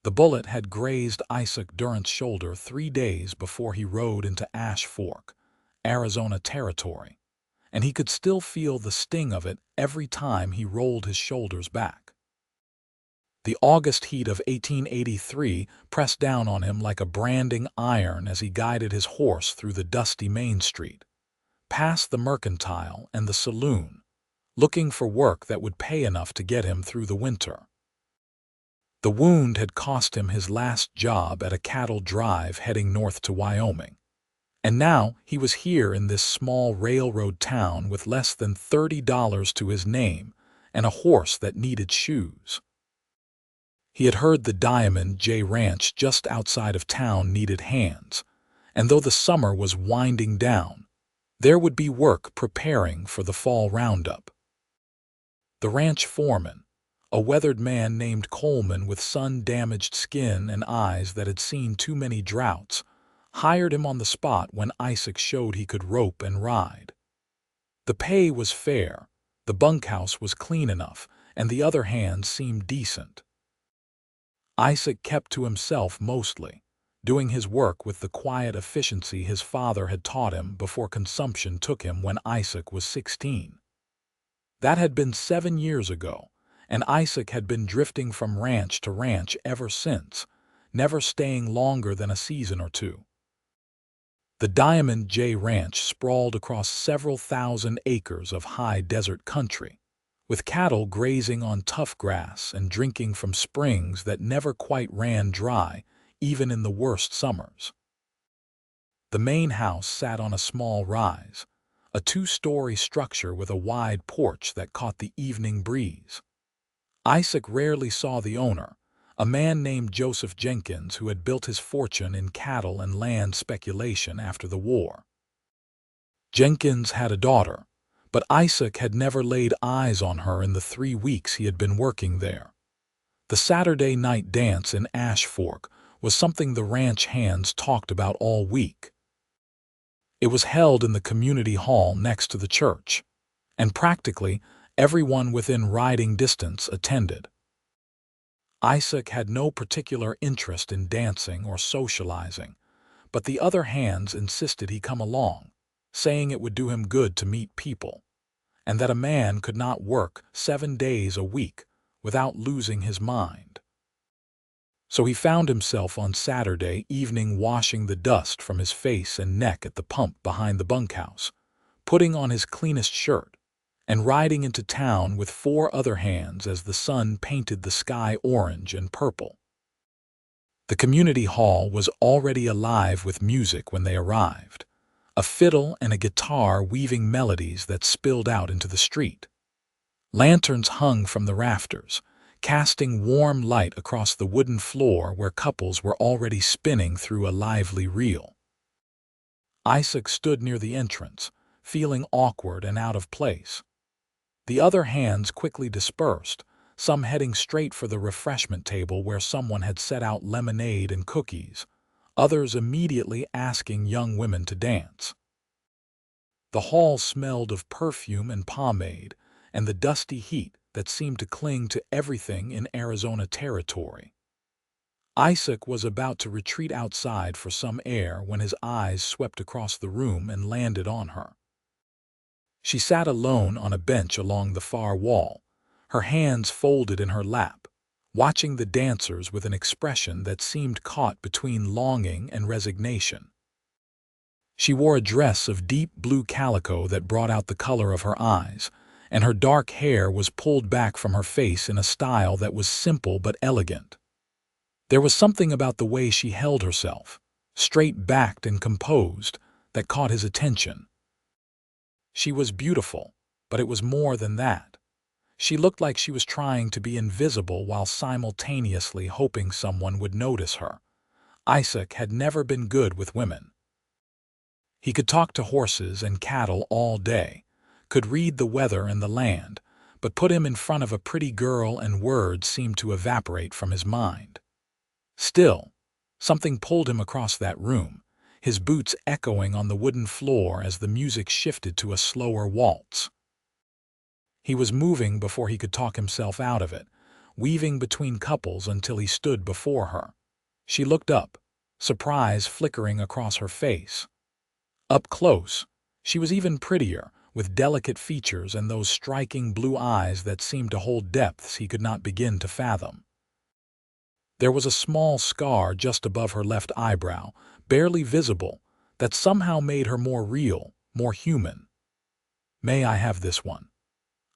The bullet had grazed Isaac Durant's shoulder 3 days before he rode into Ash Fork, Arizona territory, and he could still feel the sting of it every time he rolled his shoulders back. The August heat of 1883 pressed down on him like a branding iron as he guided his horse through the dusty Main Street, past the Mercantile and the saloon, looking for work that would pay enough to get him through the winter. The wound had cost him his last job at a cattle drive heading north to Wyoming, and now he was here in this small railroad town with less than $30 to his name and a horse that needed shoes. He had heard the Diamond J Ranch just outside of town needed hands, and though the summer was winding down, there would be work preparing for the fall roundup. The ranch foreman, a weathered man named Coleman with sun-damaged skin and eyes that had seen too many droughts, hired him on the spot when Isaac showed he could rope and ride. The pay was fair, the bunkhouse was clean enough, and the other hands seemed decent. Isaac kept to himself mostly, doing his work with the quiet efficiency his father had taught him before consumption took him when Isaac was 16. That had been 7 years ago, and Isaac had been drifting from ranch to ranch ever since, never staying longer than a season or two. The Diamond J Ranch sprawled across several thousand acres of high desert country, with cattle grazing on tough grass and drinking from springs that never quite ran dry, even in the worst summers. The main house sat on a small rise, a 2-story structure with a wide porch that caught the evening breeze. Isaac rarely saw the owner, a man named Joseph Jenkins who had built his fortune in cattle and land speculation after the war. Jenkins had a daughter, but Isaac had never laid eyes on her in the 3 weeks he had been working there. The Saturday night dance in Ash Fork was something the ranch hands talked about all week. It was held in the community hall next to the church, and practically everyone within riding distance attended. Isaac had no particular interest in dancing or socializing, but the other hands insisted he come along, saying it would do him good to meet people, and that a man could not work 7 days a week without losing his mind. So he found himself on Saturday evening washing the dust from his face and neck at the pump behind the bunkhouse, putting on his cleanest shirt, and riding into town with 4 other hands as the sun painted the sky orange and purple. The community hall was already alive with music when they arrived, a fiddle and a guitar weaving melodies that spilled out into the street. Lanterns hung from the rafters, casting warm light across the wooden floor where couples were already spinning through a lively reel. Isaac stood near the entrance, feeling awkward and out of place. The other hands quickly dispersed, some heading straight for the refreshment table where someone had set out lemonade and cookies, others immediately asking young women to dance. The hall smelled of perfume and pomade and the dusty heat that seemed to cling to everything in Arizona territory. Isaac was about to retreat outside for some air when his eyes swept across the room and landed on her. She sat alone on a bench along the far wall, her hands folded in her lap, watching the dancers with an expression that seemed caught between longing and resignation. She wore a dress of deep blue calico that brought out the color of her eyes, and her dark hair was pulled back from her face in a style that was simple but elegant. There was something about the way she held herself, straight-backed and composed, that caught his attention. She was beautiful, but it was more than that. She looked like she was trying to be invisible while simultaneously hoping someone would notice her. Isaac had never been good with women. He could talk to horses and cattle all day, could read the weather and the land, but put him in front of a pretty girl and words seemed to evaporate from his mind. Still, something pulled him across that room, his boots echoing on the wooden floor as the music shifted to a slower waltz. He was moving before he could talk himself out of it, weaving between couples until he stood before her. She looked up, surprise flickering across her face. Up close, she was even prettier, with delicate features and those striking blue eyes that seemed to hold depths he could not begin to fathom. There was a small scar just above her left eyebrow, barely visible, that somehow made her more real, more human. "May I have this one?"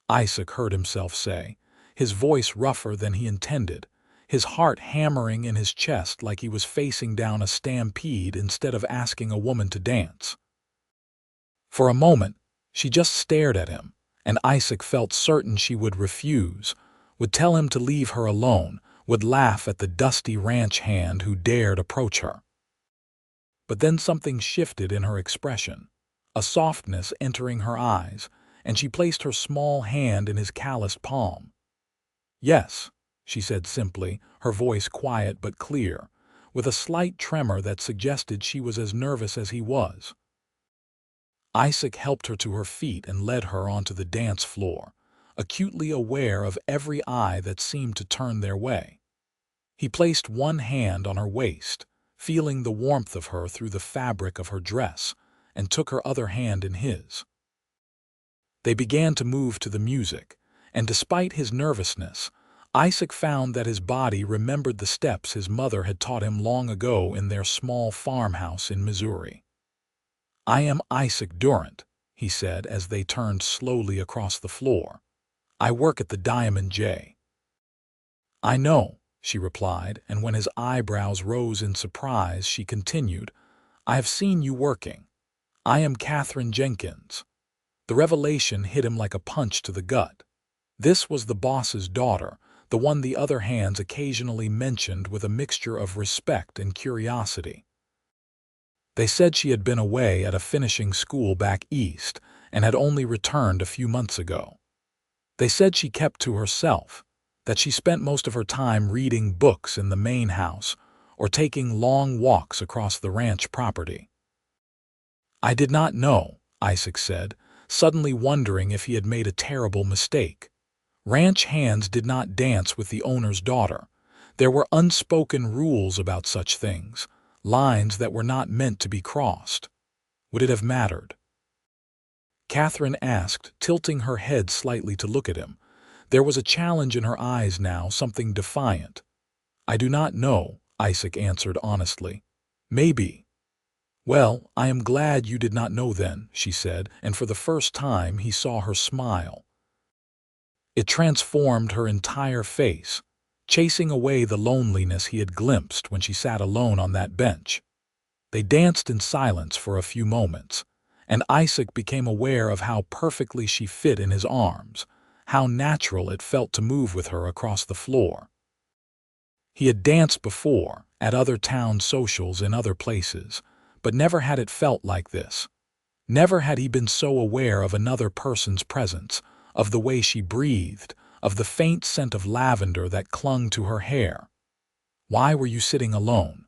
Isaac heard himself say, his voice rougher than he intended, his heart hammering in his chest like he was facing down a stampede instead of asking a woman to dance. For a moment, she just stared at him, and Isaac felt certain she would refuse, would tell him to leave her alone, would laugh at the dusty ranch hand who dared approach her. But then something shifted in her expression, a softness entering her eyes, and she placed her small hand in his calloused palm. "Yes," she said simply, her voice quiet but clear, with a slight tremor that suggested she was as nervous as he was. Isaac helped her to her feet and led her onto the dance floor, acutely aware of every eye that seemed to turn their way. He placed one hand on her waist, feeling the warmth of her through the fabric of her dress, and took her other hand in his. They began to move to the music, and despite his nervousness, Isaac found that his body remembered the steps his mother had taught him long ago in their small farmhouse in Missouri. "I am Isaac Durant," he said as they turned slowly across the floor. "I work at the Diamond J." "I know," she replied, and when his eyebrows rose in surprise, she continued, "I have seen you working. I am Katherine Jenkins." The revelation hit him like a punch to the gut. This was the boss's daughter, the one the other hands occasionally mentioned with a mixture of respect and curiosity. They said she had been away at a finishing school back east and had only returned a few months ago. They said she kept to herself, that she spent most of her time reading books in the main house or taking long walks across the ranch property. "I did not know," Isaac said, suddenly wondering if he had made a terrible mistake. Ranch hands did not dance with the owner's daughter. There were unspoken rules about such things, lines that were not meant to be crossed. Would it have mattered? Katherine asked, tilting her head slightly to look at him. There was a challenge in her eyes now, something defiant. "I do not know," Isaac answered honestly. "Maybe." "Well, I am glad you did not know then," she said, and for the first time he saw her smile. It transformed her entire face, chasing away the loneliness he had glimpsed when she sat alone on that bench. They danced in silence for a few moments, and Isaac became aware of how perfectly she fit in his arms, how natural it felt to move with her across the floor. He had danced before, at other town socials in other places, but never had it felt like this. Never had he been so aware of another person's presence, of the way she breathed, of the faint scent of lavender that clung to her hair. "Why were you sitting alone?"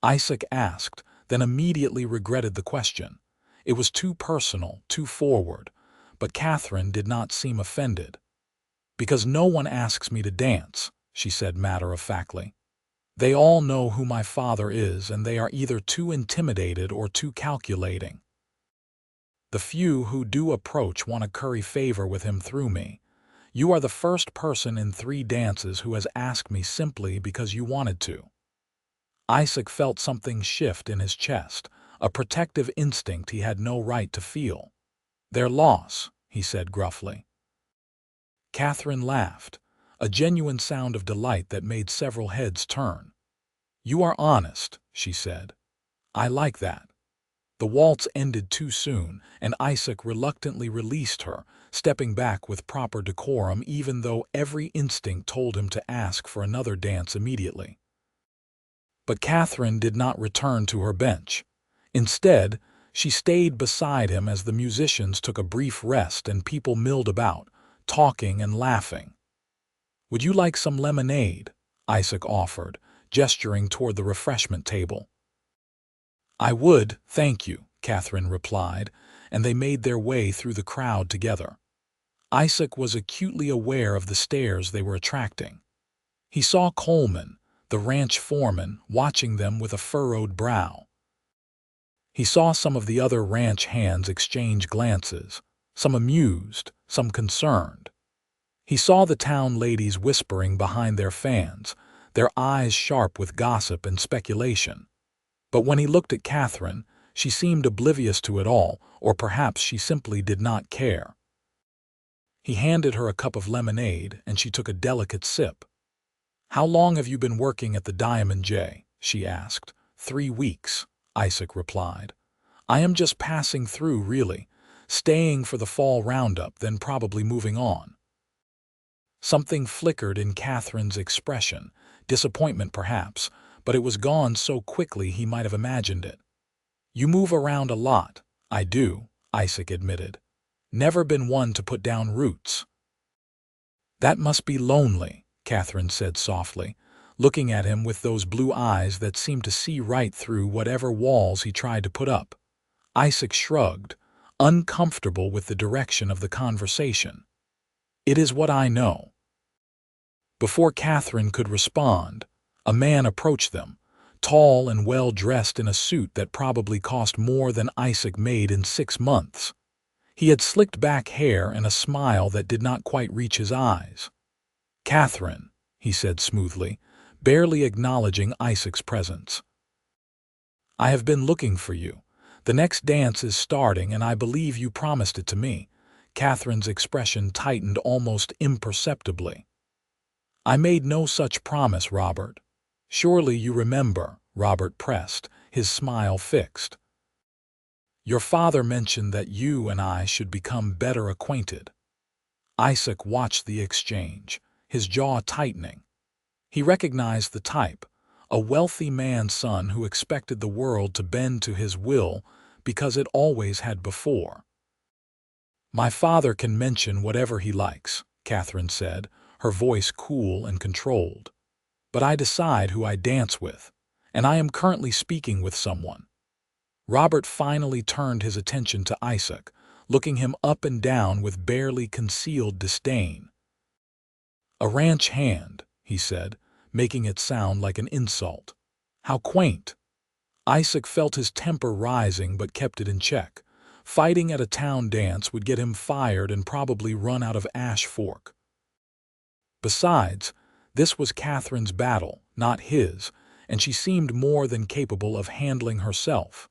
Isaac asked, then immediately regretted the question. It was too personal, too forward, but Katherine did not seem offended. "Because no one asks me to dance," she said matter-of-factly. "They all know who my father is, and they are either too intimidated or too calculating. The few who do approach want to curry favor with him through me. You are the first person in 3 dances who has asked me simply because you wanted to." Isaac felt something shift in his chest, a protective instinct he had no right to feel. "Their loss," he said gruffly. Katherine laughed, a genuine sound of delight that made several heads turn. "You are honest," she said. "I like that." The waltz ended too soon, and Isaac reluctantly released her, stepping back with proper decorum even though every instinct told him to ask for another dance immediately. But Katherine did not return to her bench. Instead, she stayed beside him as the musicians took a brief rest and people milled about, talking and laughing. "Would you like some lemonade?" Isaac offered, gesturing toward the refreshment table. "I would, thank you," Katherine replied, and they made their way through the crowd together. Isaac was acutely aware of the stares they were attracting. He saw Coleman, the ranch foreman, watching them with a furrowed brow. He saw some of the other ranch hands exchange glances, some amused, some concerned. He saw the town ladies whispering behind their fans, their eyes sharp with gossip and speculation. But when he looked at Katherine, she seemed oblivious to it all, or perhaps she simply did not care. He handed her a cup of lemonade, and she took a delicate sip. "How long have you been working at the Diamond J?" she asked. "3 weeks," Isaac replied. "I am just passing through, really, staying for the fall roundup, then probably moving on." Something flickered in Katherine's expression, disappointment perhaps, but it was gone so quickly he might have imagined it. "You move around a lot." "I do," Isaac admitted. "Never been one to put down roots." "That must be lonely," Katherine said softly, looking at him with those blue eyes that seemed to see right through whatever walls he tried to put up. Isaac shrugged, uncomfortable with the direction of the conversation. "It is what I know." Before Katherine could respond, a man approached them, tall and well-dressed in a suit that probably cost more than Isaac made in 6 months. He had slicked back hair and a smile that did not quite reach his eyes. "Katherine," he said smoothly, barely acknowledging Isaac's presence. "I have been looking for you. The next dance is starting, and I believe you promised it to me." Katherine's expression tightened almost imperceptibly. "I made no such promise, Robert." "Surely you remember," Robert pressed, his smile fixed. "Your father mentioned that you and I should become better acquainted." Isaac watched the exchange, his jaw tightening. He recognized the type, a wealthy man's son who expected the world to bend to his will because it always had before. "My father can mention whatever he likes," Katherine said, her voice cool and controlled. "But I decide who I dance with, and I am currently speaking with someone." Robert finally turned his attention to Isaac, looking him up and down with barely concealed disdain. "A ranch hand," he said, making it sound like an insult. "How quaint." Isaac felt his temper rising but kept it in check. Fighting at a town dance would get him fired and probably run out of Ash Fork. Besides, this was Katherine's battle, not his, and she seemed more than capable of handling herself.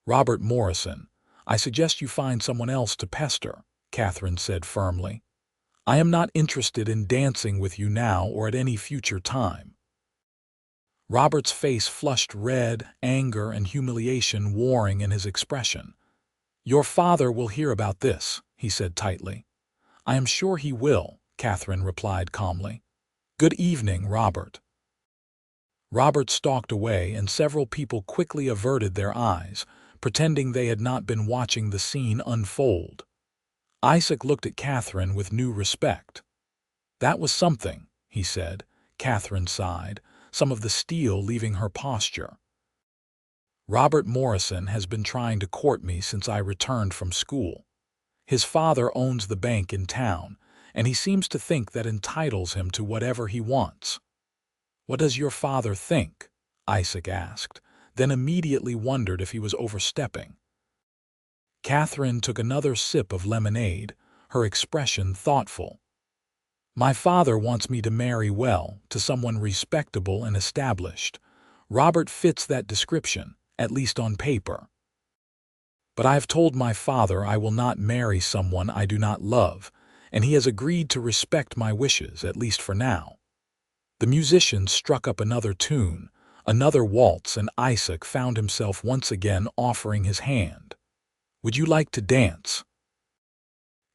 "Robert Morrison, I suggest you find someone else to pester," Katherine said firmly. "I am not interested in dancing with you now or at any future time." Robert's face flushed red, anger and humiliation warring in his expression. "Your father will hear about this," he said tightly. "I am sure he will," Katherine replied calmly. "Good evening, Robert." Robert stalked away, and several people quickly averted their eyes, pretending they had not been watching the scene unfold. Isaac looked at Katherine with new respect. "That was something," he said. Katherine sighed, some of the steel leaving her posture. "Robert Morrison has been trying to court me since I returned from school. His father owns the bank in town, and he seems to think that entitles him to whatever he wants." "What does your father think?" Isaac asked, then immediately wondered if he was overstepping. Katherine took another sip of lemonade, her expression thoughtful. "My father wants me to marry well, to someone respectable and established. Robert fits that description, at least on paper. But I have told my father I will not marry someone I do not love, and he has agreed to respect my wishes, at least for now." The musicians struck up another tune, another waltz, and Isaac found himself once again offering his hand. "Would you like to dance?"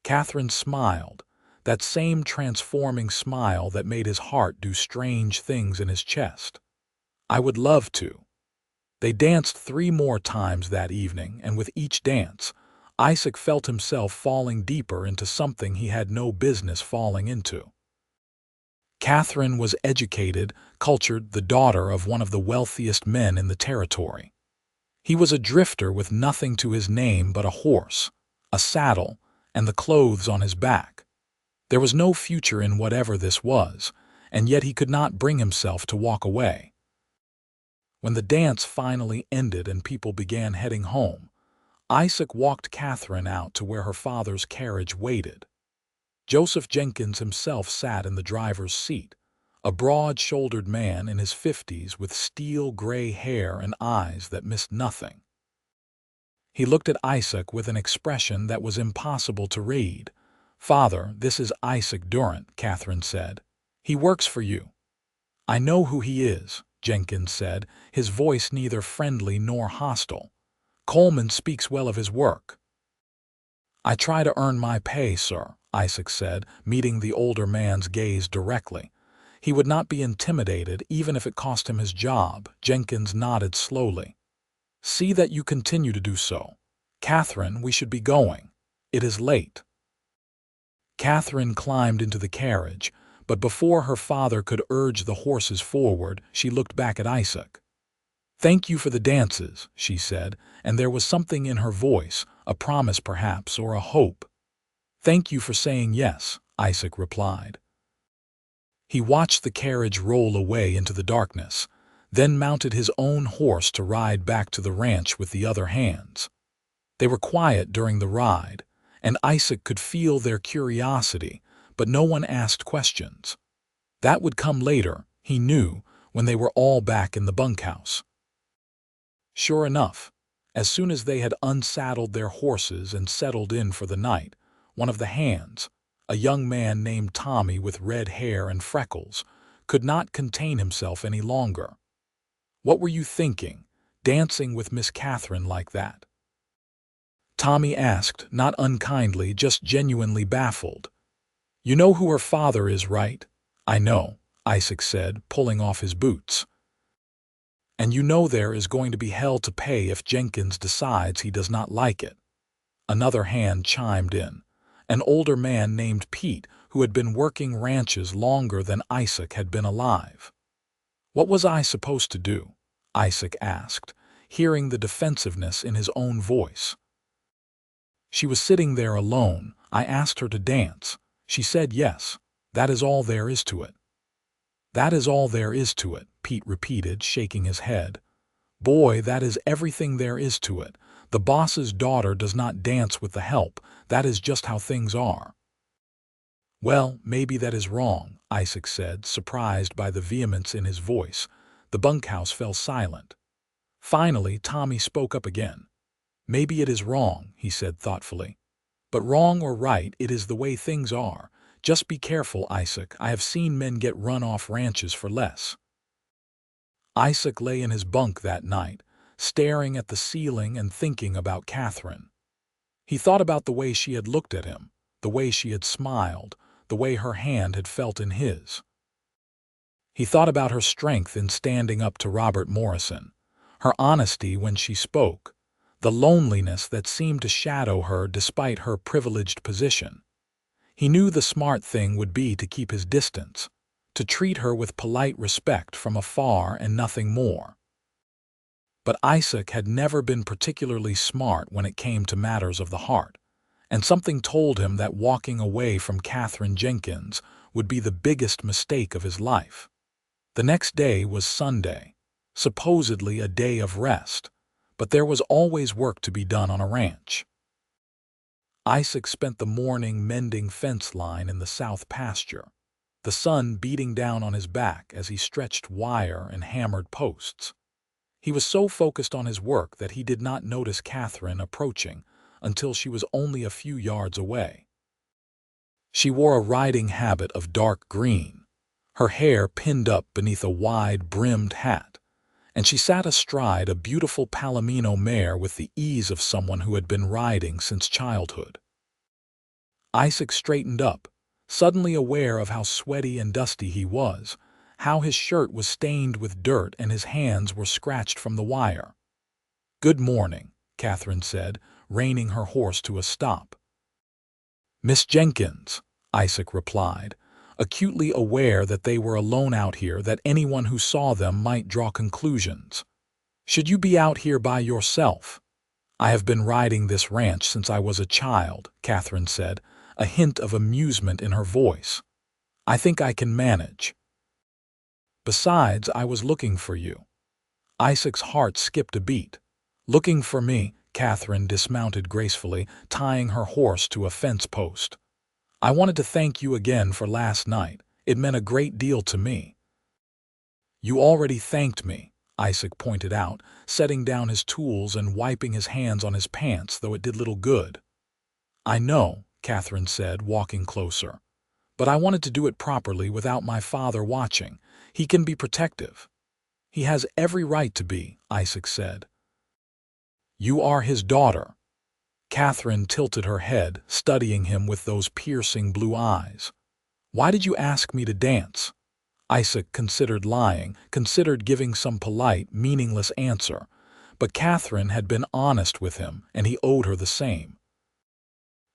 Katherine smiled, that same transforming smile that made his heart do strange things in his chest. "I would love to." They danced 3 more times that evening, and with each dance, Isaac felt himself falling deeper into something he had no business falling into. Katherine was educated, cultured, the daughter of one of the wealthiest men in the territory. He was a drifter with nothing to his name but a horse, a saddle, and the clothes on his back. There was no future in whatever this was, and yet he could not bring himself to walk away. When the dance finally ended and people began heading home, Isaac walked Katherine out to where her father's carriage waited. Joseph Jenkins himself sat in the driver's seat, a broad-shouldered man in his 50s with steel-gray hair and eyes that missed nothing. He looked at Isaac with an expression that was impossible to read. "Father, this is Isaac Durant," Katherine said. "He works for you." "I know who he is," Jenkins said, his voice neither friendly nor hostile. "Coleman speaks well of his work." "I try to earn my pay, sir," Isaac said, meeting the older man's gaze directly. He would not be intimidated even if it cost him his job. Jenkins nodded slowly. "See that you continue to do so. Katherine, we should be going. It is late." Katherine climbed into the carriage, but before her father could urge the horses forward, she looked back at Isaac. "Thank you for the dances," she said, and there was something in her voice, a promise perhaps, or a hope. "Thank you for saying yes," Isaac replied. He watched the carriage roll away into the darkness, then mounted his own horse to ride back to the ranch with the other hands. They were quiet during the ride, and Isaac could feel their curiosity, but no one asked questions. That would come later, he knew, when they were all back in the bunkhouse. Sure enough, as soon as they had unsaddled their horses and settled in for the night, one of the hands, a young man named Tommy with red hair and freckles, could not contain himself any longer. "What were you thinking, dancing with Miss Katherine like that?" Tommy asked, not unkindly, just genuinely baffled. "You know who her father is, right?" "I know," Isaac said, pulling off his boots. "And you know there is going to be hell to pay if Jenkins decides he does not like it." Another hand chimed in, an older man named Pete who had been working ranches longer than Isaac had been alive. "What was I supposed to do?" Isaac asked, hearing the defensiveness in his own voice. "She was sitting there alone. I asked her to dance. She said yes. That is all there is to it." "That is all there is to it," Pete repeated, shaking his head. "Boy, that is everything there is to it. The boss's daughter does not dance with the help. That is just how things are." "Well, maybe that is wrong," Isaac said, surprised by the vehemence in his voice. The bunkhouse fell silent. Finally, Tommy spoke up again. "Maybe it is wrong," he said thoughtfully. "But wrong or right, it is the way things are. Just be careful, Isaac. I have seen men get run off ranches for less." Isaac lay in his bunk that night, staring at the ceiling and thinking about Katherine. He thought about the way she had looked at him, the way she had smiled, the way her hand had felt in his. He thought about her strength in standing up to Robert Morrison, her honesty when she spoke, the loneliness that seemed to shadow her despite her privileged position. He knew the smart thing would be to keep his distance, to treat her with polite respect from afar and nothing more. But Isaac had never been particularly smart when it came to matters of the heart, and something told him that walking away from Katherine Jenkins would be the biggest mistake of his life. The next day was Sunday, supposedly a day of rest, but there was always work to be done on a ranch. Isaac spent the morning mending fence line in the south pasture, the sun beating down on his back as he stretched wire and hammered posts. He was so focused on his work that he did not notice Katherine approaching until she was only a few yards away. She wore a riding habit of dark green, her hair pinned up beneath a wide-brimmed hat, and she sat astride a beautiful Palomino mare with the ease of someone who had been riding since childhood. Isaac straightened up, suddenly aware of how sweaty and dusty he was, how his shirt was stained with dirt and his hands were scratched from the wire. "Good morning," Katherine said, reining her horse to a stop. "Miss Jenkins," Isaac replied, acutely aware that they were alone out here, that anyone who saw them might draw conclusions. "Should you be out here by yourself?" "I have been riding this ranch since I was a child," Katherine said. a hint of amusement in her voice. "I think I can manage. Besides, I was looking for you." Isaac's heart skipped a beat. "Looking for me?" Katherine dismounted gracefully, tying her horse to a fence post. "I wanted to thank you again for last night. It meant a great deal to me." "You already thanked me," Isaac pointed out, setting down his tools and wiping his hands on his pants, though it did little good. "I know," Katherine said, walking closer. "But I wanted to do it properly without my father watching. He can be protective." "He has every right to be," Isaac said. "You are his daughter." Katherine tilted her head, studying him with those piercing blue eyes. "Why did you ask me to dance?" Isaac considered lying, considered giving some polite, meaningless answer. But Katherine had been honest with him, and he owed her the same.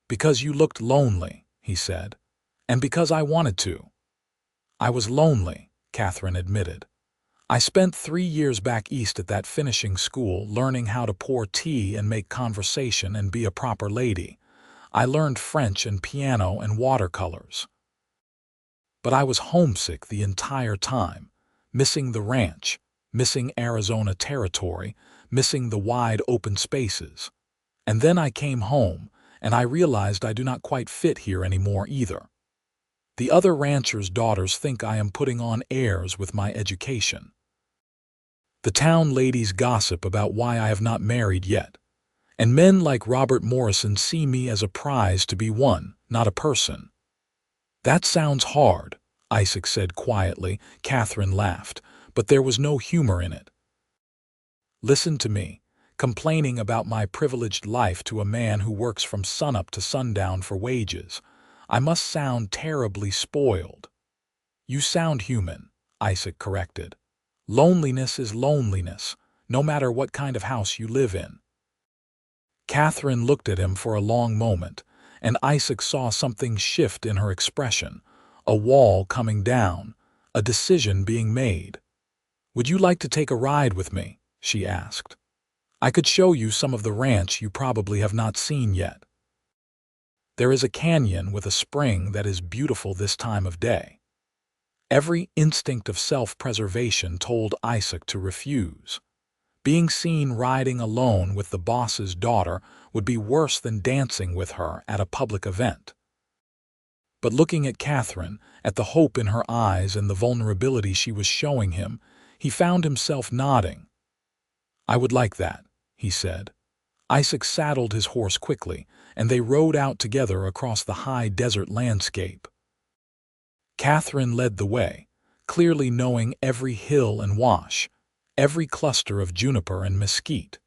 "Because you looked lonely," he said. "And because I wanted to." "I was lonely," Katherine admitted. "I spent 3 years back east at that finishing school learning how to pour tea and make conversation and be a proper lady. I learned French and piano and watercolors. But I was homesick the entire time, missing the ranch, missing Arizona territory, missing the wide open spaces. And then I came home, and I realized I do not quite fit here anymore either. The other ranchers' daughters think I am putting on airs with my education. The town ladies gossip about why I have not married yet, and men like Robert Morrison see me as a prize to be won, not a person." "That sounds hard," Isaac said quietly. Katherine laughed, but there was no humor in it. "Listen to me, complaining about my privileged life to a man who works from sunup to sundown for wages. I must sound terribly spoiled." "You sound human," Isaac corrected. "Loneliness is loneliness, no matter what kind of house you live in." Katherine looked at him for a long moment, and Isaac saw something shift in her expression, a wall coming down, a decision being made. "Would you like to take a ride with me?" she asked. "I could show you some of the ranch you probably have not seen yet. There is a canyon with a spring that is beautiful this time of day." Every instinct of self-preservation told Isaac to refuse. Being seen riding alone with the boss's daughter would be worse than dancing with her at a public event. But looking at Katherine, at the hope in her eyes and the vulnerability she was showing him, he found himself nodding. "I would like that," he said. Isaac saddled his horse quickly, and they rode out together across the high desert landscape. Katherine led the way, clearly knowing every hill and wash, every cluster of juniper and mesquite.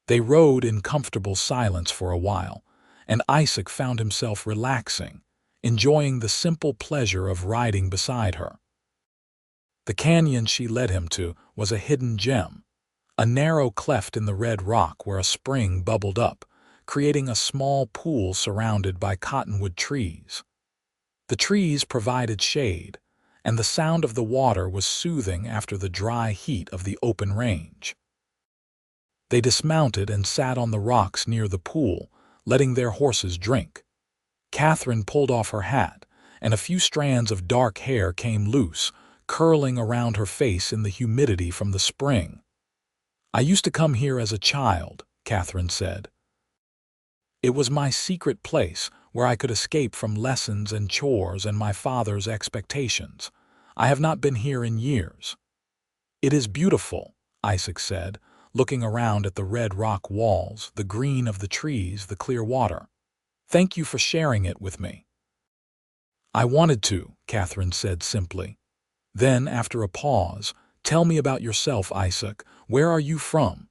They rode in comfortable silence for a while, and Isaac found himself relaxing, enjoying the simple pleasure of riding beside her. The canyon she led him to was a hidden gem, a narrow cleft in the red rock where a spring bubbled up, creating a small pool surrounded by cottonwood trees. The trees provided shade, and the sound of the water was soothing after the dry heat of the open range. They dismounted and sat on the rocks near the pool, letting their horses drink. Katherine pulled off her hat, and a few strands of dark hair came loose, curling around her face in the humidity from the spring. "I used to come here as a child," Katherine said. "It was my secret place where I could escape from lessons and chores and my father's expectations. I have not been here in years." "It is beautiful," Isaac said, looking around at the red rock walls, the green of the trees, the clear water. "Thank you for sharing it with me." "I wanted to," Katherine said simply. Then, after a pause, "Tell me about yourself, Isaac. Where are you from?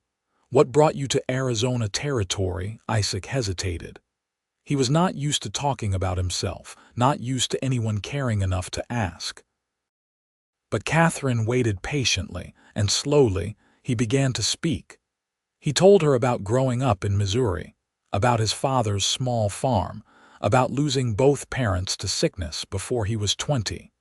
What brought you to Arizona territory?" Isaac hesitated. He was not used to talking about himself, not used to anyone caring enough to ask. But Katherine waited patiently, and slowly he began to speak. He told her about growing up in Missouri, about his father's small farm, about losing both parents to sickness before he was 20.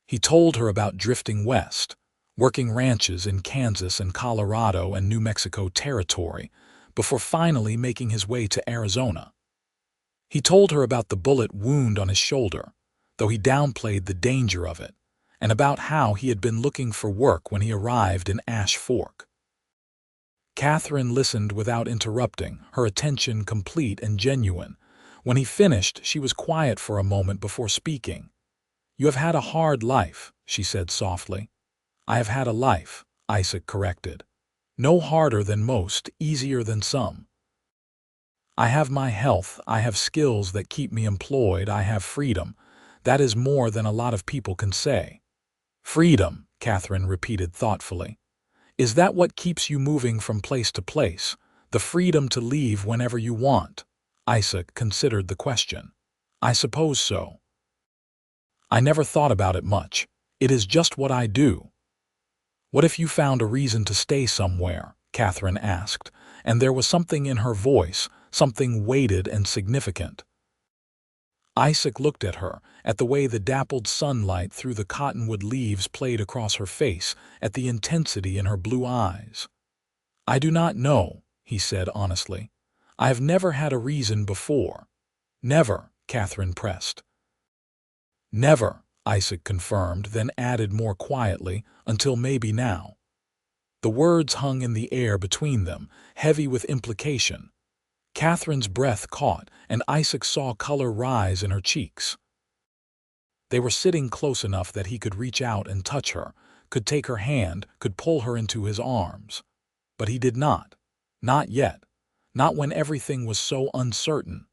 He told her about drifting west, working ranches in Kansas and Colorado and New Mexico territory, before finally making his way to Arizona. He told her about the bullet wound on his shoulder, though he downplayed the danger of it, and about how he had been looking for work when he arrived in Ash Fork. Katherine listened without interrupting, her attention complete and genuine. When he finished, she was quiet for a moment before speaking. "You have had a hard life," she said softly. "I have had a life," Isaac corrected. "No harder than most, easier than some. I have my health, I have skills that keep me employed, I have freedom. That is more than a lot of people can say." "Freedom," Katherine repeated thoughtfully. "Is that what keeps you moving from place to place? The freedom to leave whenever you want?" Isaac considered the question. "I suppose so. I never thought about it much. It is just what I do." "What if you found a reason to stay somewhere?" Katherine asked, and there was something in her voice, something weighted and significant. Isaac looked at her, at the way the dappled sunlight through the cottonwood leaves played across her face, at the intensity in her blue eyes. "I do not know," he said honestly. "I have never had a reason before." "Never," Katherine pressed. "Never," Isaac confirmed, then added more quietly, "until maybe now." The words hung in the air between them, heavy with implication. Katherine's breath caught, and Isaac saw color rise in her cheeks. They were sitting close enough that he could reach out and touch her, could take her hand, could pull her into his arms. But he did not. Not yet. Not when everything was so uncertain.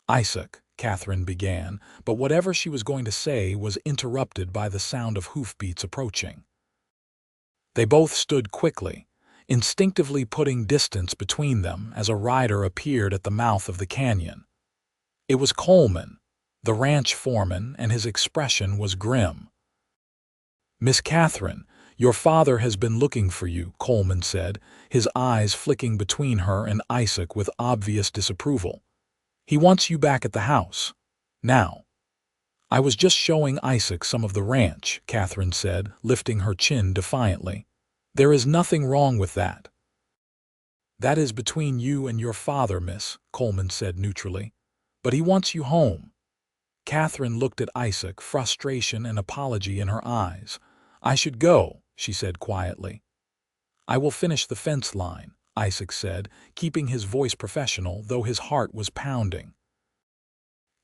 "Isaac," Katherine began, but whatever she was going to say was interrupted by the sound of hoofbeats approaching. They both stood quickly, instinctively putting distance between them as a rider appeared at the mouth of the canyon. It was Coleman, the ranch foreman, and his expression was grim. "Miss Katherine, your father has been looking for you," Coleman said, his eyes flicking between her and Isaac with obvious disapproval. "He wants you back at the house. Now." "I was just showing Isaac some of the ranch," Katherine said, lifting her chin defiantly. "There is nothing wrong with that." "That is between you and your father, miss," Coleman said neutrally. "But he wants you home." Katherine looked at Isaac, frustration and apology in her eyes. "I should go," she said quietly. "I will finish the fence line," Isaac said, keeping his voice professional, though his heart was pounding.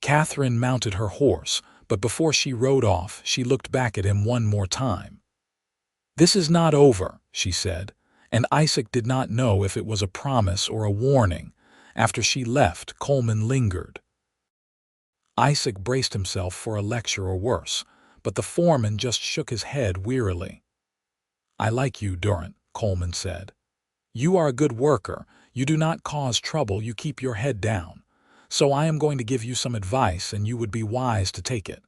Katherine mounted her horse, but before she rode off, she looked back at him one more time. "This is not over," she said, and Isaac did not know if it was a promise or a warning. After she left, Coleman lingered. Isaac braced himself for a lecture or worse, but the foreman just shook his head wearily. "I like you, Durant," Coleman said. "You are a good worker, you do not cause trouble, you keep your head down. So I am going to give you some advice and you would be wise to take it.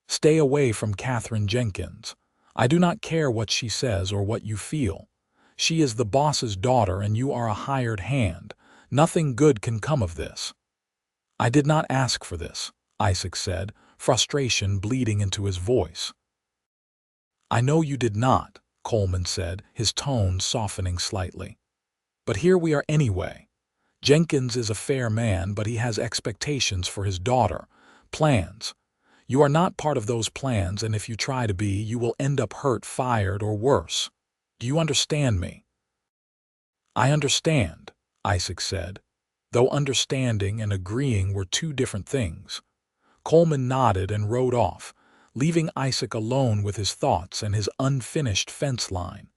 Stay away from Katherine Jenkins. I do not care what she says or what you feel. She is the boss's daughter and you are a hired hand. Nothing good can come of this." "I did not ask for this," Isaac said, frustration bleeding into his voice. "I know you did not," Coleman said, his tone softening slightly. "But here we are anyway. Jenkins is a fair man, but he has expectations for his daughter, plans. You are not part of those plans, and if you try to be, you will end up hurt, fired, or worse. Do you understand me?" "I understand," Isaac said, though understanding and agreeing were two different things. Coleman nodded and rode off, leaving Isaac alone with his thoughts and his unfinished fence line.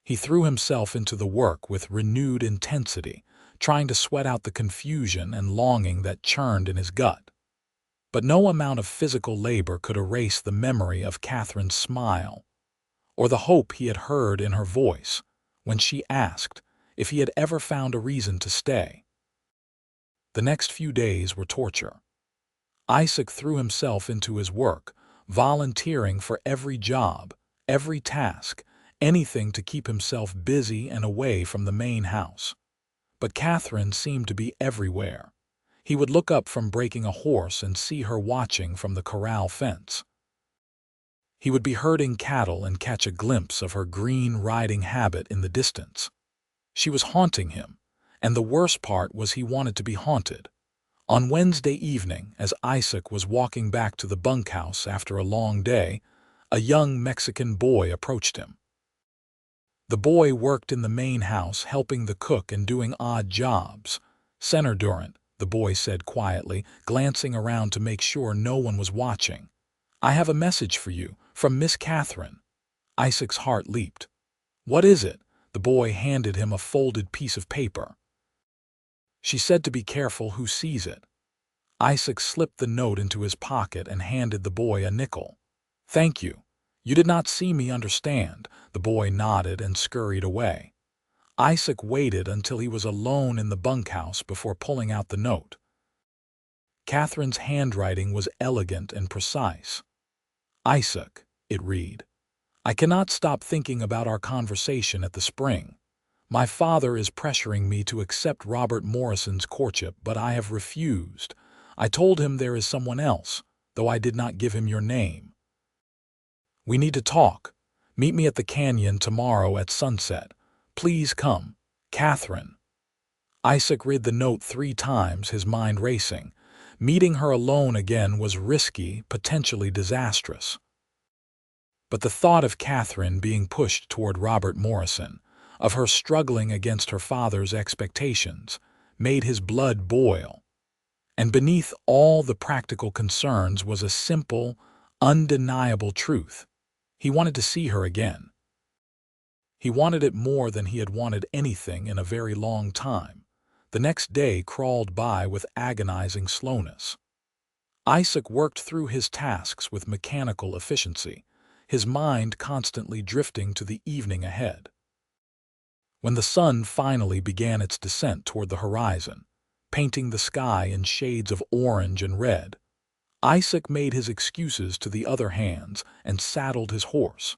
He threw himself into the work with renewed intensity, trying to sweat out the confusion and longing that churned in his gut. But no amount of physical labor could erase the memory of Katherine's smile, or the hope he had heard in her voice when she asked if he had ever found a reason to stay. The next few days were torture. Isaac threw himself into his work, volunteering for every job, every task, anything to keep himself busy and away from the main house. But Katherine seemed to be everywhere. He would look up from breaking a horse and see her watching from the corral fence. He would be herding cattle and catch a glimpse of her green riding habit in the distance. She was haunting him, And the worst part was he wanted to be haunted. On Wednesday evening, as Isaac was walking back to the bunkhouse after a long day, a young Mexican boy approached him. The boy worked in the main house helping the cook and doing odd jobs. "Senator Durant," the boy said quietly, glancing around to make sure no one was watching. "I have a message for you, from Miss Katherine." Isaac's heart leaped. "What is it?" The boy handed him a folded piece of paper. "She said to be careful who sees it." Isaac slipped the note into his pocket and handed the boy a nickel. "Thank you. You did not see me, understand." The boy nodded and scurried away. Isaac waited until he was alone in the bunkhouse before pulling out the note. Catherine's handwriting was elegant and precise. "Isaac," it read, "I cannot stop thinking about our conversation at the spring. My father is pressuring me to accept Robert Morrison's courtship, but I have refused. I told him there is someone else, though I did not give him your name. We need to talk. Meet me at the canyon tomorrow at sunset. Please come. Katherine." Isaac read the note 3 times, his mind racing. Meeting her alone again was risky, potentially disastrous. But the thought of Katherine being pushed toward Robert Morrison, of her struggling against her father's expectations, made his blood boil. And beneath all the practical concerns was a simple, undeniable truth. He wanted to see her again. He wanted it more than he had wanted anything in a very long time. The next day crawled by with agonizing slowness. Isaac worked through his tasks with mechanical efficiency, his mind constantly drifting to the evening ahead. When the sun finally began its descent toward the horizon, painting the sky in shades of orange and red, Isaac made his excuses to the other hands and saddled his horse.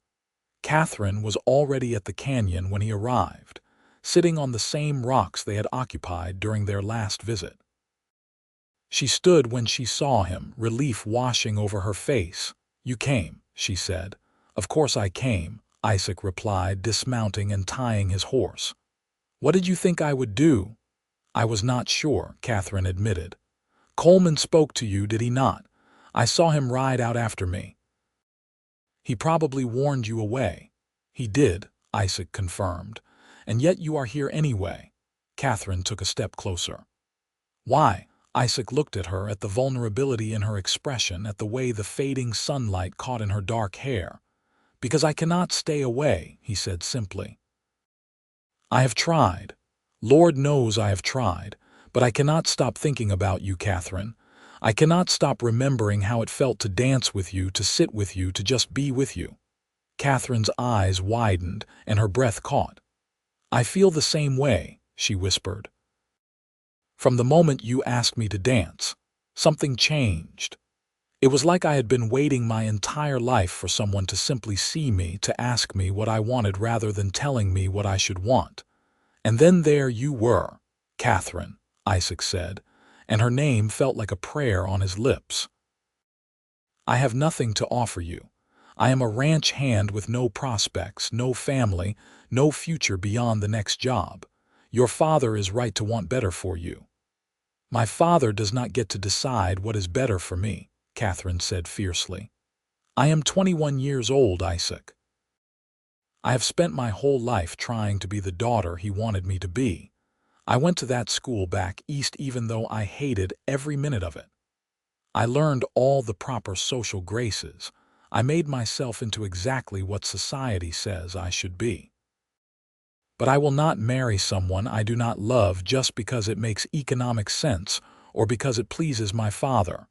Katherine was already at the canyon when he arrived, sitting on the same rocks they had occupied during their last visit. She stood when she saw him, relief washing over her face. "You came," she said. "Of course I came," Isaac replied, dismounting and tying his horse. "What did you think I would do?" "I was not sure," Katherine admitted. "Coleman spoke to you, did he not? I saw him ride out after me." "He probably warned you away." "He did," Isaac confirmed. "And yet you are here anyway." Katherine took a step closer. "Why?" Isaac looked at her, at the vulnerability in her expression, at the way the fading sunlight caught in her dark hair. "Because I cannot stay away," he said simply. "I have tried. Lord knows I have tried. But I cannot stop thinking about you, Katherine. I cannot stop remembering how it felt to dance with you, to sit with you, to just be with you." Katherine's eyes widened and her breath caught. "I feel the same way," she whispered. "From the moment you asked me to dance, something changed. It was like I had been waiting my entire life for someone to simply see me, to ask me what I wanted rather than telling me what I should want. And then there you were, Katherine," Isaac said, and her name felt like a prayer on his lips. "I have nothing to offer you. I am a ranch hand with no prospects, no family, no future beyond the next job. Your father is right to want better for you." "My father does not get to decide what is better for me," Katherine said fiercely. "I am 21 years old, Isaac. I have spent my whole life trying to be the daughter he wanted me to be. I went to that school back east even though I hated every minute of it. I learned all the proper social graces. I made myself into exactly what society says I should be. But I will not marry someone I do not love just because it makes economic sense or because it pleases my father."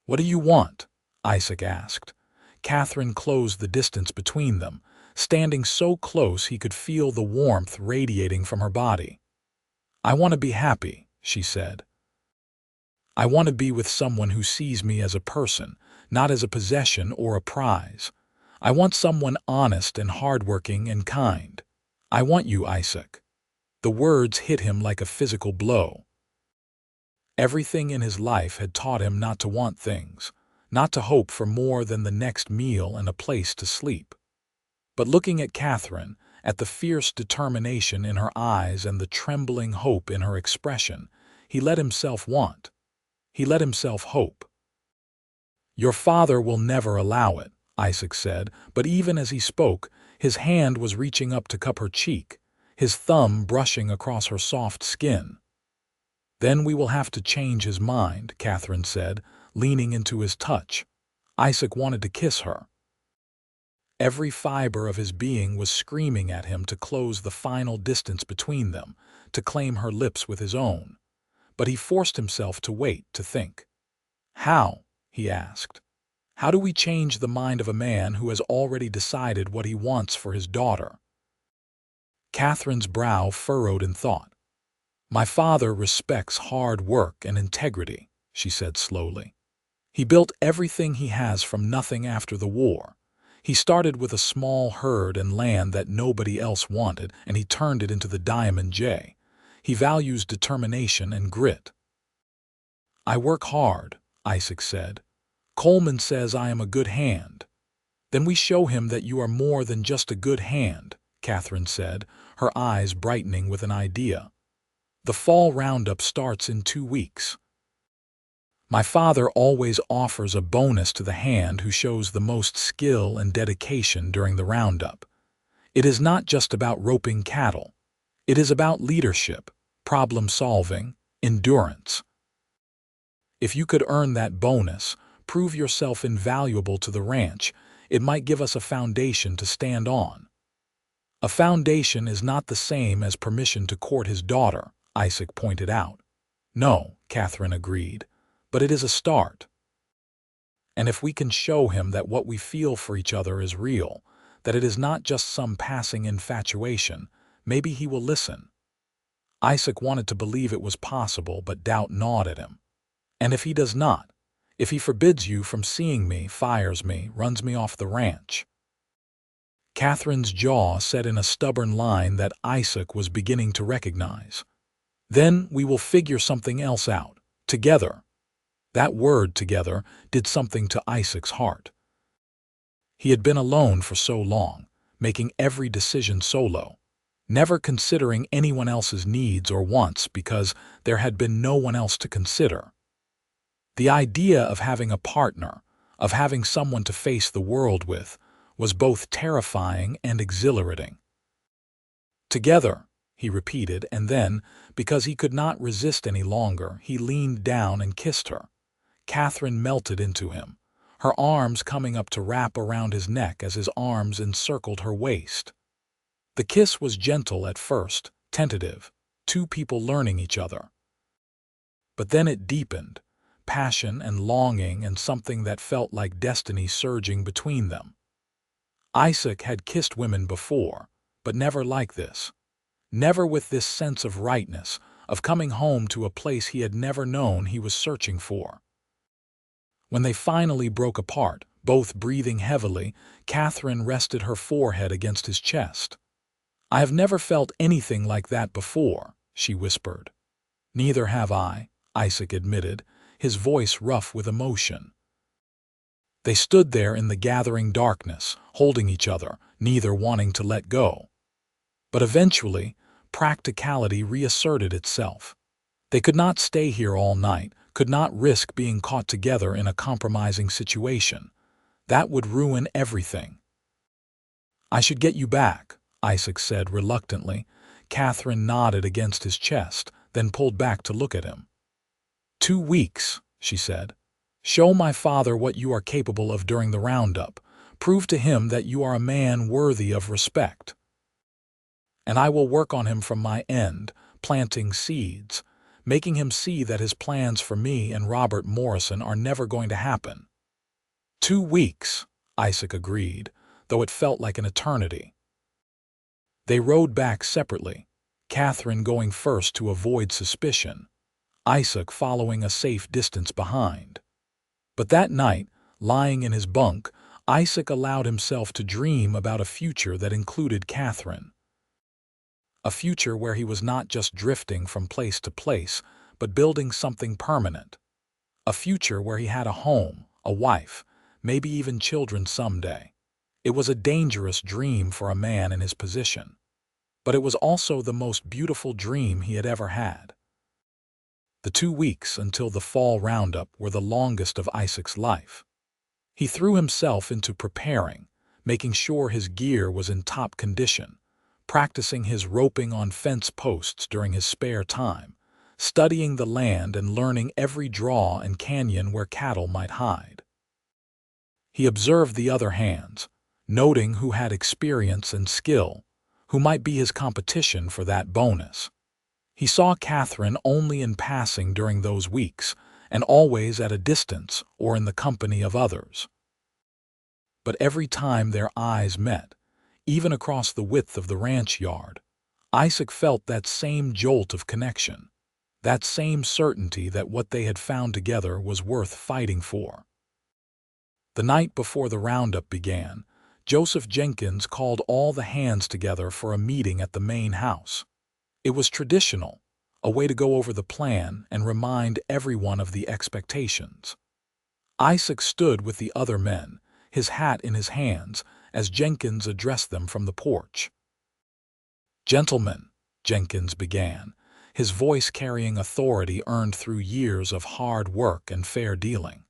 "What do you want?" Isaac asked. Katherine closed the distance between them, standing so close he could feel the warmth radiating from her body. "I want to be happy," she said. "I want to be with someone who sees me as a person, not as a possession or a prize. I want someone honest and hardworking and kind. I want you, Isaac." The words hit him like a physical blow. Everything in his life had taught him not to want things, not to hope for more than the next meal and a place to sleep. But looking at Katherine, At the fierce determination in her eyes and the trembling hope in her expression, he let himself want. He let himself hope. "Your father will never allow it," Isaac said, but even as he spoke, his hand was reaching up to cup her cheek, his thumb brushing across her soft skin. "Then we will have to change his mind," Katherine said, leaning into his touch. Isaac wanted to kiss her. Every fiber of his being was screaming at him to close the final distance between them, to claim her lips with his own. But he forced himself to wait, to think. "How?" he asked. "How do we change the mind of a man who has already decided what he wants for his daughter?" Katherine's brow furrowed in thought. "My father respects hard work and integrity," she said slowly. "He built everything he has from nothing after the war. He started with a small herd and land that nobody else wanted, and he turned it into the Diamond J. He values determination and grit." "I work hard," Isaac said. "Coleman says I am a good hand." "Then we show him that you are more than just a good hand," Katherine said, her eyes brightening with an idea. "The fall roundup starts in 2 weeks. My father always offers a bonus to the hand who shows the most skill and dedication during the roundup. It is not just about roping cattle. It is about leadership, problem-solving, endurance. If you could earn that bonus, prove yourself invaluable to the ranch, it might give us a foundation to stand on." "A foundation is not the same as permission to court his daughter," Isaac pointed out. "No," Katherine agreed, "but it is a start. And if we can show him that what we feel for each other is real, that it is not just some passing infatuation, maybe he will listen." Isaac wanted to believe it was possible, but doubt gnawed at him. "And if he does not? If he forbids you from seeing me, fires me, runs me off the ranch?" Katherine's jaw set in a stubborn line that Isaac was beginning to recognize. "Then we will figure something else out, together." That word, together, did something to Isaac's heart. He had been alone for so long, making every decision solo, never considering anyone else's needs or wants because there had been no one else to consider. The idea of having a partner, of having someone to face the world with, was both terrifying and exhilarating. "Together," he repeated, and then, because he could not resist any longer, he leaned down and kissed her. Katherine melted into him, her arms coming up to wrap around his neck as his arms encircled her waist. The kiss was gentle at first, tentative, 2 people learning each other. But then it deepened, passion and longing and something that felt like destiny surging between them. Isaac had kissed women before, but never like this. Never with this sense of rightness, of coming home to a place he had never known he was searching for. When they finally broke apart, both breathing heavily, Katherine rested her forehead against his chest. "I have never felt anything like that before," she whispered. "Neither have I," Isaac admitted, his voice rough with emotion. They stood there in the gathering darkness, holding each other, neither wanting to let go. But eventually, practicality reasserted itself. They could not stay here all night, could not risk being caught together in a compromising situation. That would ruin everything. "I should get you back," Isaac said reluctantly. Katherine nodded against his chest, then pulled back to look at him. 2 weeks, she said. "Show my father what you are capable of during the roundup. Prove to him that you are a man worthy of respect. And I will work on him from my end, planting seeds, making him see that his plans for me and Robert Morrison are never going to happen." 2 weeks, Isaac agreed, though it felt like an eternity. They rode back separately, Katherine going first to avoid suspicion, Isaac following a safe distance behind. But that night, lying in his bunk, Isaac allowed himself to dream about a future that included Katherine. A future where he was not just drifting from place to place, but building something permanent. A future where he had a home, a wife, maybe even children someday. It was a dangerous dream for a man in his position, but it was also the most beautiful dream he had ever had. The 2 weeks until the fall roundup were the longest of Isaac's life. He threw himself into preparing, making sure his gear was in top condition, practicing his roping on fence posts during his spare time, studying the land and learning every draw and canyon where cattle might hide. He observed the other hands, noting who had experience and skill, who might be his competition for that bonus. He saw Katherine only in passing during those weeks, and always at a distance or in the company of others. But every time their eyes met, even across the width of the ranch yard, Isaac felt that same jolt of connection, that same certainty that what they had found together was worth fighting for. The night before the roundup began, Joseph Jenkins called all the hands together for a meeting at the main house. It was traditional, a way to go over the plan and remind everyone of the expectations. Isaac stood with the other men, his hat in his hands, as Jenkins addressed them from the porch. "Gentlemen," Jenkins began, his voice carrying authority earned through years of hard work and fair dealing.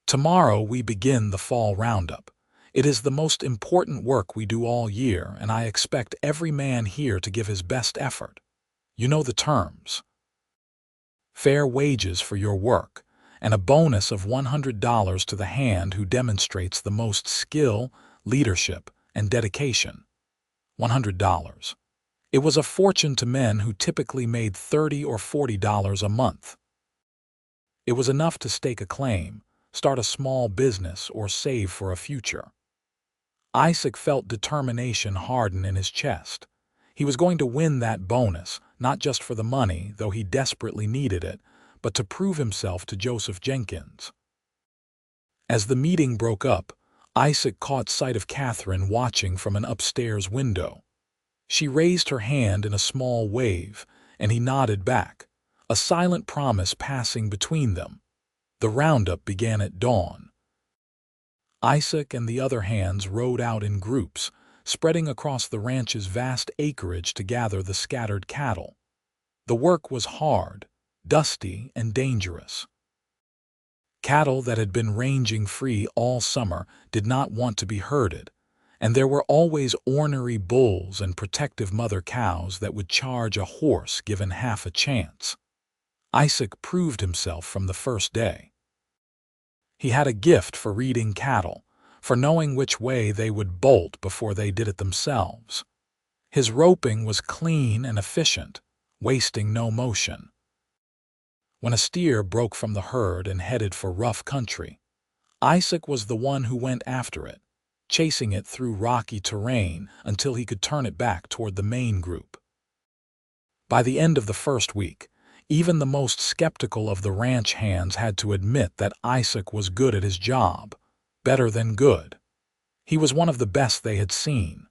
"Tomorrow we begin the fall roundup. It is the most important work we do all year, and I expect every man here to give his best effort. You know the terms. Fair wages for your work, and a bonus of $100 to the hand who demonstrates the most skill, leadership, and dedication. $100. It was a fortune to men who typically made $30 or $40 a month. It was enough to stake a claim, start a small business, or save for a future. Isaac felt determination harden in his chest. He was going to win that bonus, not just for the money, though he desperately needed it, but to prove himself to Joseph Jenkins. As the meeting broke up, Isaac caught sight of Katherine watching from an upstairs window. She raised her hand in a small wave, and he nodded back, a silent promise passing between them. The roundup began at dawn. Isaac and the other hands rode out in groups, spreading across the ranch's vast acreage to gather the scattered cattle. The work was hard, dusty, and dangerous. Cattle that had been ranging free all summer did not want to be herded, and there were always ornery bulls and protective mother cows that would charge a horse given half a chance. Isaac proved himself from the first day. He had a gift for reading cattle, for knowing which way they would bolt before they did it themselves. His roping was clean and efficient, wasting no motion. When a steer broke from the herd and headed for rough country, Isaac was the one who went after it, chasing it through rocky terrain until he could turn it back toward the main group. By the end of the first week, even the most skeptical of the ranch hands had to admit that Isaac was good at his job, better than good. He was one of the best they had seen.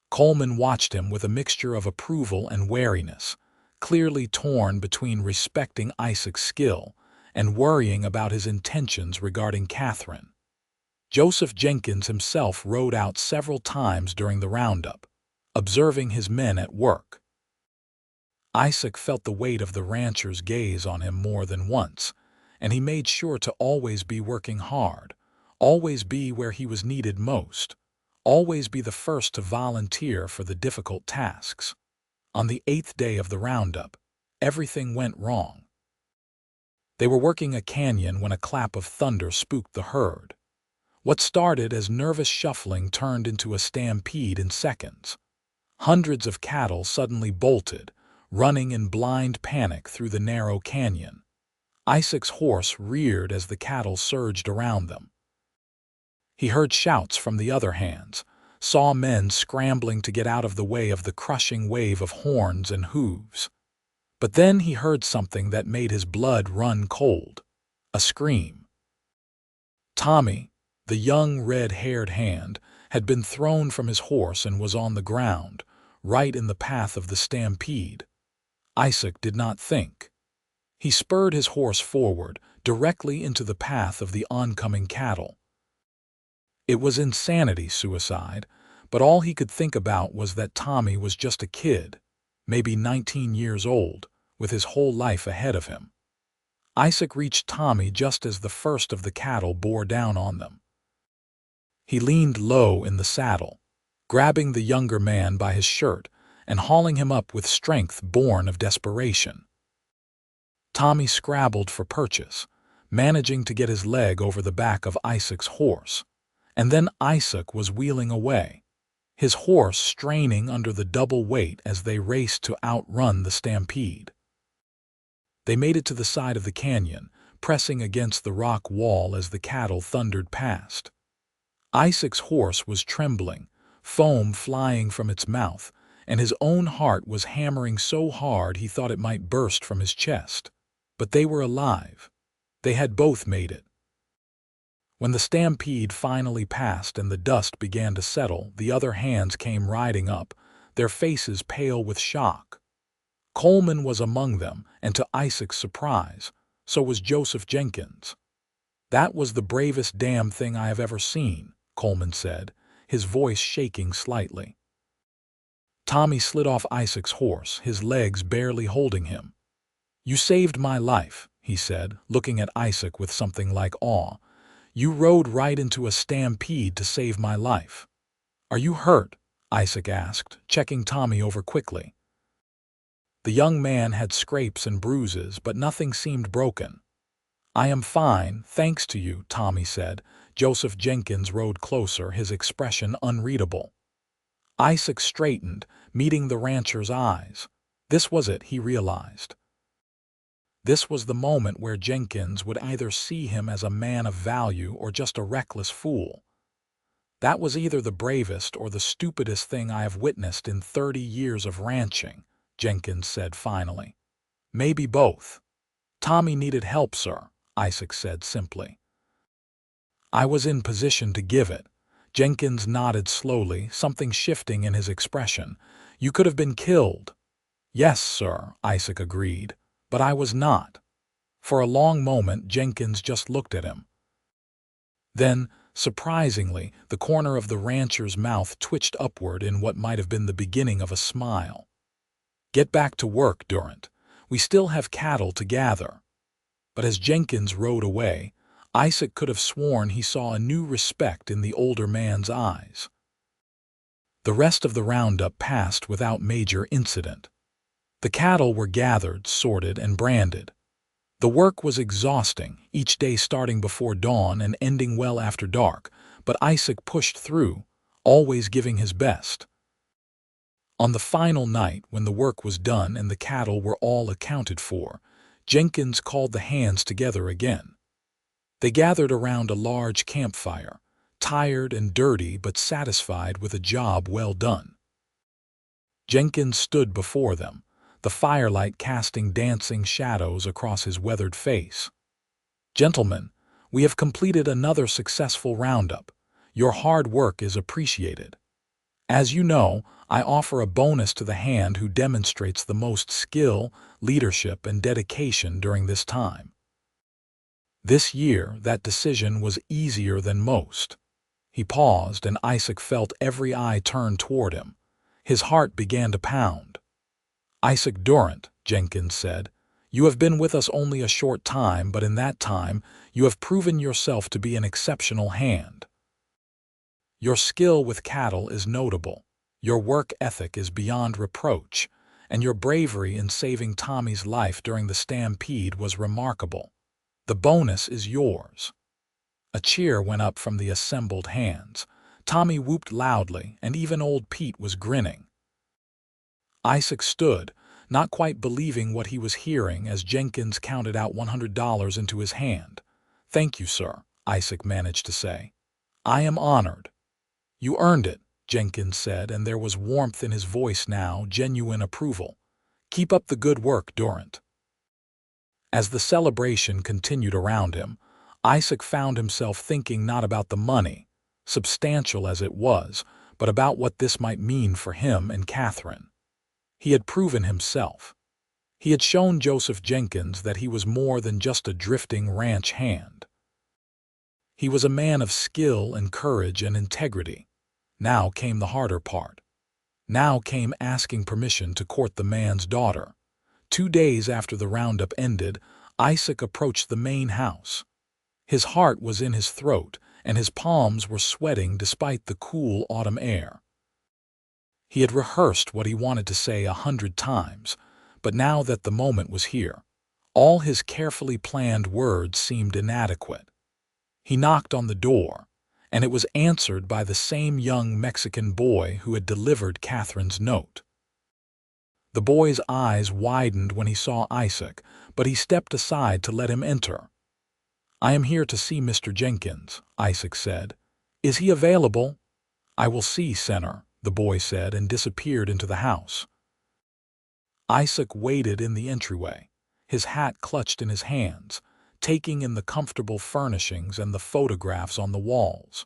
Coleman watched him with a mixture of approval and wariness, clearly torn between respecting Isaac's skill and worrying about his intentions regarding Katherine. Joseph Jenkins himself rode out several times during the roundup, observing his men at work. Isaac felt the weight of the rancher's gaze on him more than once, and he made sure to always be working hard, always be where he was needed most, always be the first to volunteer for the difficult tasks. On the 8th day of the roundup, everything went wrong. They were working a canyon when a clap of thunder spooked the herd. What started as nervous shuffling turned into a stampede in seconds. Hundreds of cattle suddenly bolted, running in blind panic through the narrow canyon. Isaac's horse reared as the cattle surged around them. He heard shouts from the other hands, saw men scrambling to get out of the way of the crushing wave of horns and hooves. But then he heard something that made his blood run cold. A scream. Tommy, the young red-haired hand, had been thrown from his horse and was on the ground, right in the path of the stampede. Isaac did not think. He spurred his horse forward, directly into the path of the oncoming cattle. It was insanity suicide, but all he could think about was that Tommy was just a kid, maybe 19 years old, with his whole life ahead of him. Isaac reached Tommy just as the first of the cattle bore down on them. He leaned low in the saddle, grabbing the younger man by his shirt and hauling him up with strength born of desperation. Tommy scrabbled for purchase, managing to get his leg over the back of Isaac's horse, and then Isaac was wheeling away, his horse straining under the double weight as they raced to outrun the stampede. They made it to the side of the canyon, pressing against the rock wall as the cattle thundered past. Isaac's horse was trembling, foam flying from its mouth, and his own heart was hammering so hard he thought it might burst from his chest. But they were alive. They had both made it. When the stampede finally passed and the dust began to settle, the other hands came riding up, their faces pale with shock. Coleman was among them, and to Isaac's surprise, so was Joseph Jenkins. "That was the bravest damn thing I have ever seen," Coleman said, his voice shaking slightly. Tommy slid off Isaac's horse, his legs barely holding him. "You saved my life," he said, looking at Isaac with something like awe. "You rode right into a stampede to save my life." "Are you hurt?" Isaac asked, checking Tommy over quickly. The young man had scrapes and bruises, but nothing seemed broken. "I am fine, thanks to you," Tommy said. Joseph Jenkins rode closer, his expression unreadable. Isaac straightened, meeting the rancher's eyes. This was it, he realized. This was the moment where Jenkins would either see him as a man of value or just a reckless fool. "That was either the bravest or the stupidest thing I have witnessed in 30 years of ranching," Jenkins said finally. "Maybe both." "Tommy needed help, sir," Isaac said simply. "I was in position to give it." Jenkins nodded slowly, something shifting in his expression. "You could have been killed." "Yes, sir," Isaac agreed, "but I was not." For a long moment, Jenkins just looked at him. Then, surprisingly, the corner of the rancher's mouth twitched upward in what might have been the beginning of a smile. "Get back to work, Durant. We still have cattle to gather." But as Jenkins rode away, Isaac could have sworn he saw a new respect in the older man's eyes. The rest of the roundup passed without major incident. The cattle were gathered, sorted, and branded. The work was exhausting, each day starting before dawn and ending well after dark, but Isaac pushed through, always giving his best. On the final night, when the work was done and the cattle were all accounted for, Jenkins called the hands together again. They gathered around a large campfire, tired and dirty but satisfied with a job well done. Jenkins stood before them, the firelight casting dancing shadows across his weathered face. "Gentlemen, we have completed another successful roundup. Your hard work is appreciated. As you know, I offer a bonus to the hand who demonstrates the most skill, leadership, and dedication during this time." This year, that decision was easier than most. He paused, and Isaac felt every eye turn toward him. His heart began to pound. "Isaac Durant," Jenkins said, "you have been with us only a short time, but in that time, you have proven yourself to be an exceptional hand. Your skill with cattle is notable, your work ethic is beyond reproach, and your bravery in saving Tommy's life during the stampede was remarkable. The bonus is yours." A cheer went up from the assembled hands. Tommy whooped loudly, and even old Pete was grinning. Isaac stood, not quite believing what he was hearing as Jenkins counted out $100 into his hand. "Thank you, sir," Isaac managed to say. "I am honored." "You earned it," Jenkins said, and there was warmth in his voice now, genuine approval. "Keep up the good work, Durant." As the celebration continued around him, Isaac found himself thinking not about the money, substantial as it was, but about what this might mean for him and Katherine. He had proven himself. He had shown Joseph Jenkins that he was more than just a drifting ranch hand. He was a man of skill and courage and integrity. Now came the harder part. Now came asking permission to court the man's daughter. 2 days after the roundup ended, Isaac approached the main house. His heart was in his throat, and his palms were sweating despite the cool autumn air. He had rehearsed what he wanted to say 100 times, but now that the moment was here, all his carefully planned words seemed inadequate. He knocked on the door, and it was answered by the same young Mexican boy who had delivered Catherine's note. The boy's eyes widened when he saw Isaac, but he stepped aside to let him enter. "I am here to see Mr. Jenkins," Isaac said. "Is he available?" "I will see, Senator," the boy said, and disappeared into the house. Isaac waited in the entryway, his hat clutched in his hands, taking in the comfortable furnishings and the photographs on the walls.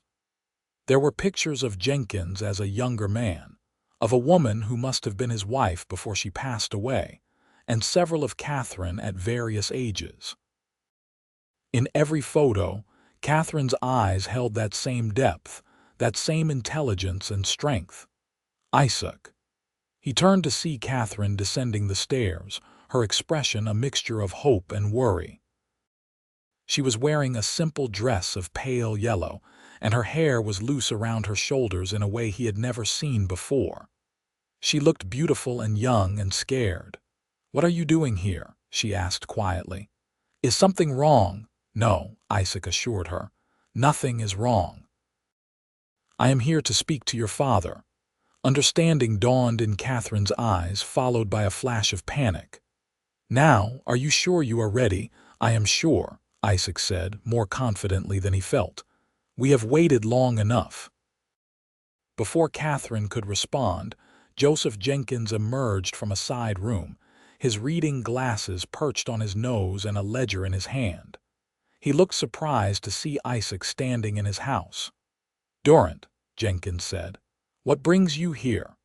There were pictures of Jenkins as a younger man, of a woman who must have been his wife before she passed away, and several of Katherine at various ages. In every photo, Catherine's eyes held that same depth, that same intelligence and strength. Isaac. He turned to see Katherine descending the stairs, her expression a mixture of hope and worry. She was wearing a simple dress of pale yellow, and her hair was loose around her shoulders in a way he had never seen before. She looked beautiful and young and scared. "What are you doing here?" she asked quietly. "Is something wrong?" "No," Isaac assured her. "Nothing is wrong. I am here to speak to your father." Understanding dawned in Catherine's eyes, followed by a flash of panic. "Now, are you sure you are ready?" "I am sure," Isaac said, more confidently than he felt. "We have waited long enough." Before Katherine could respond, Joseph Jenkins emerged from a side room, his reading glasses perched on his nose and a ledger in his hand. He looked surprised to see Isaac standing in his house. "Durant," Jenkins said, "what brings you here?"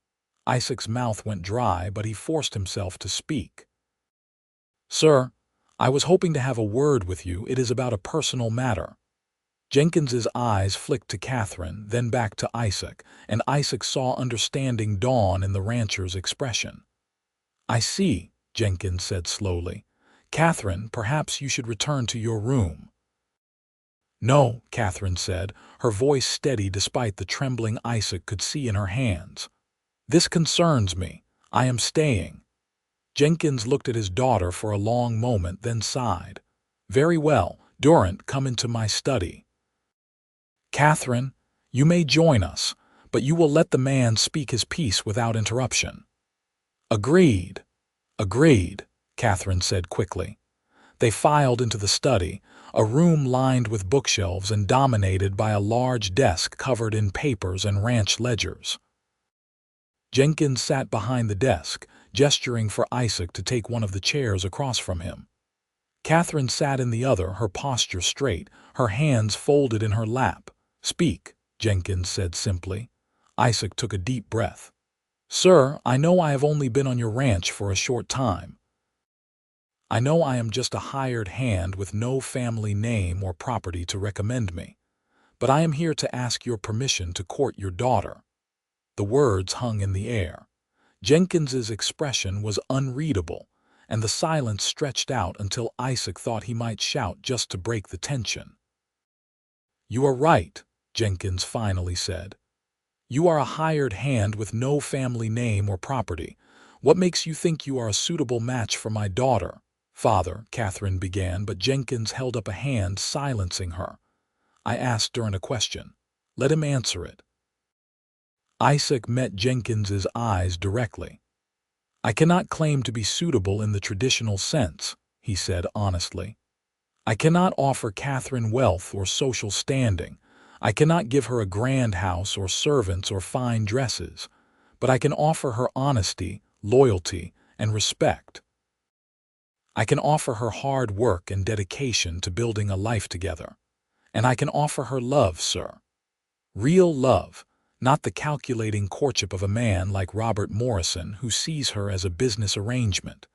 Isaac's mouth went dry, but he forced himself to speak. "Sir, I was hoping to have a word with you. It is about a personal matter." Jenkins's eyes flicked to Katherine, then back to Isaac, and Isaac saw understanding dawn in the rancher's expression. "I see," Jenkins said slowly. "Katherine, perhaps you should return to your room." "No," Katherine said, her voice steady despite the trembling Isaac could see in her hands. "This concerns me. I am staying." Jenkins looked at his daughter for a long moment, then sighed. "Very well, Durant, come into my study." "Katherine, you may join us, but you will let the man speak his piece without interruption." "Agreed." "Agreed," Katherine said quickly. They filed into the study, a room lined with bookshelves and dominated by a large desk covered in papers and ranch ledgers. Jenkins sat behind the desk, gesturing for Isaac to take one of the chairs across from him. Katherine sat in the other, her posture straight, her hands folded in her lap. "Speak," Jenkins said simply. Isaac took a deep breath. "Sir, I know I have only been on your ranch for a short time. I know I am just a hired hand with no family name or property to recommend me. But I am here to ask your permission to court your daughter." The words hung in the air. Jenkins's expression was unreadable, and the silence stretched out until Isaac thought he might shout just to break the tension. "You are right," Jenkins finally said. "You are a hired hand with no family name or property. What makes you think you are a suitable match for my daughter?" "Father," Katherine began, but Jenkins held up a hand, silencing her. "I asked Durant a question. Let him answer it." Isaac met Jenkins's eyes directly. "I cannot claim to be suitable in the traditional sense," he said honestly. "I cannot offer Katherine wealth or social standing. I cannot give her a grand house or servants or fine dresses, but I can offer her honesty, loyalty, and respect. I can offer her hard work and dedication to building a life together. And I can offer her love, sir. Real love, not the calculating courtship of a man like Robert Morrison who sees her as a business arrangement."